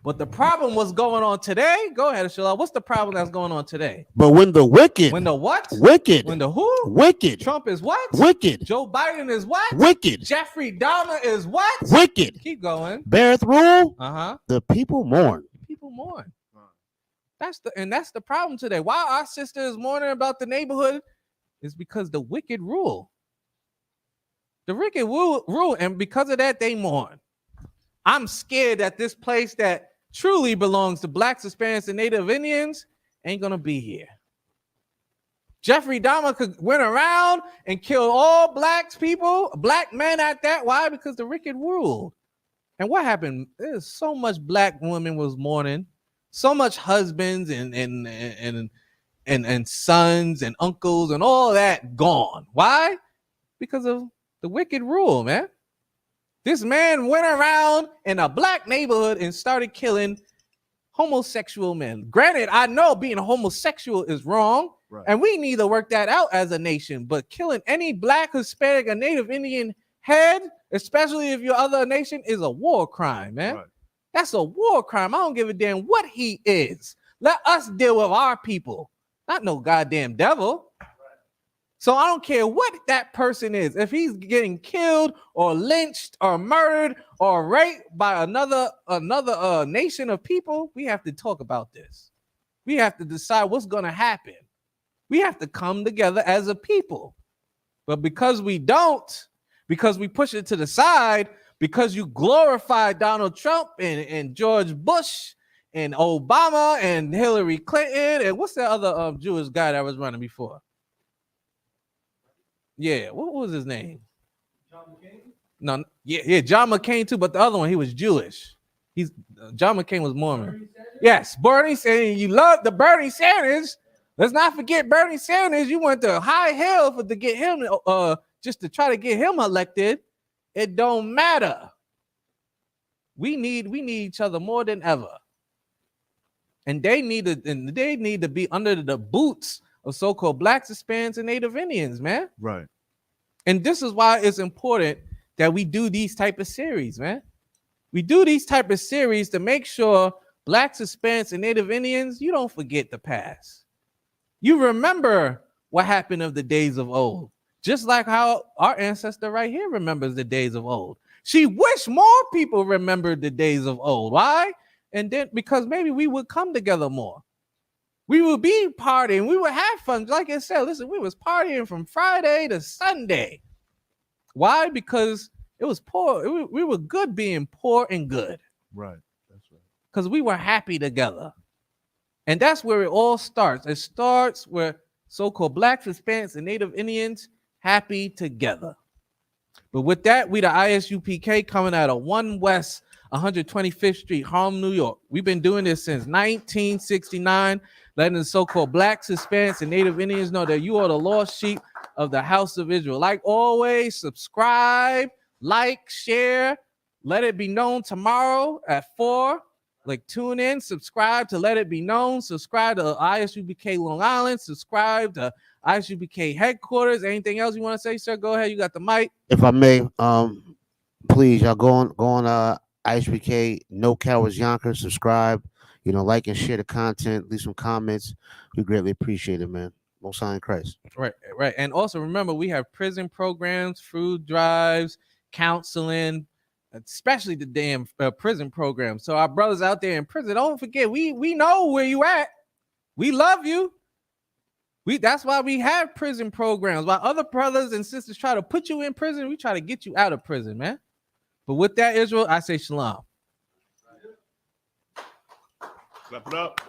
But the problem was going on today. Go ahead, Shalal. What's the problem that's going on today? But when the wicked, when the what? Wicked. When the who? Wicked. Trump is what? Wicked. Joe Biden is what? Wicked. Jeffrey Dahmer is what? Wicked. Keep going. Beareth rule. Uh-huh. The people mourn. People mourn. That's the problem today. Why our sister is mourning about the neighborhood is because the wicked rule. The wicked rule, and because of that, they mourn. I'm scared that this place that truly belongs to Blacks, Hispanics, and Native Indians ain't gonna be here. Jeffrey Dahmer went around and killed all black men at that. Why? Because the wicked ruled. And what happened? There's so much black women was mourning, so much husbands and sons and uncles and all that gone. Why? Because of the wicked rule, man. This man went around in a black neighborhood and started killing homosexual men. Granted, I know being homosexual is wrong, right, and we need to work that out as a nation, but killing any black, Hispanic, or Native Indian head, especially if your other nation, is a war crime, man. Right. That's a war crime. I don't give a damn what he is. Let us deal with our people, not no goddamn devil. So I don't care what that person is. If he's getting killed or lynched or murdered or raped by another nation of people, we have to talk about this. We have to decide what's going to happen. We have to come together as a people. But because we don't, because we push it to the side, because you glorify Donald Trump and George Bush and Obama and Hillary Clinton and what's that other Jewish guy that was running before? Yeah, what was his name? John McCain? No, yeah, John McCain too, but the other one, he was Jewish. John McCain was Mormon. Yes, Bernie Sanders. You love the Bernie Sanders. Let's not forget Bernie Sanders. You went to high hell to get him, just to try to get him elected. It don't matter. We need each other more than ever, and they need to be under the boots of so-called Blacks, Hispanics, and Native Indians, man. Right. And this is why it's important that we do these type of series, man. We do these type of series to make sure Blacks, Hispanics, and Native Indians, you don't forget the past. You remember what happened of the days of old, just like how our ancestor right here remembers the days of old. She wished more people remembered the days of old. Why? And then because maybe we would come together more. We would be partying. We would have fun. Like I said, listen, we was partying from Friday to Sunday. Why? Because it was poor. We were good being poor and good. Right. That's right. Because we were happy together. And that's where it all starts. It starts where so-called Blacks, Hispanics, and Native Indians happy together. But with that, we the ISUPK coming out of 1 West 125th Street, Harlem, New York. We've been doing this since 1969. letting the so-called blacks, Hispanics, and Native Indians know that you are the lost sheep of the house of Israel. Like always, subscribe, like, share. Let it be known tomorrow at 4. Like, tune in, subscribe to Let It Be Known. Subscribe to ISUBK Long Island. Subscribe to ISUBK headquarters. Anything else you want to say, sir? Go ahead. You got the mic. If I may, please, y'all go on ISBK, No Cowards Yonkers, subscribe, like and share the content, leave some comments. We greatly appreciate it, man. Most High in Christ. Right. And also remember, we have prison programs, food drives, counseling, especially the damn prison program. So our brothers out there in prison, don't forget, we know where you at. We love you. That's why we have prison programs. While other brothers and sisters try to put you in prison, we try to get you out of prison, man. But with that, Israel, I say shalom. Clap it up.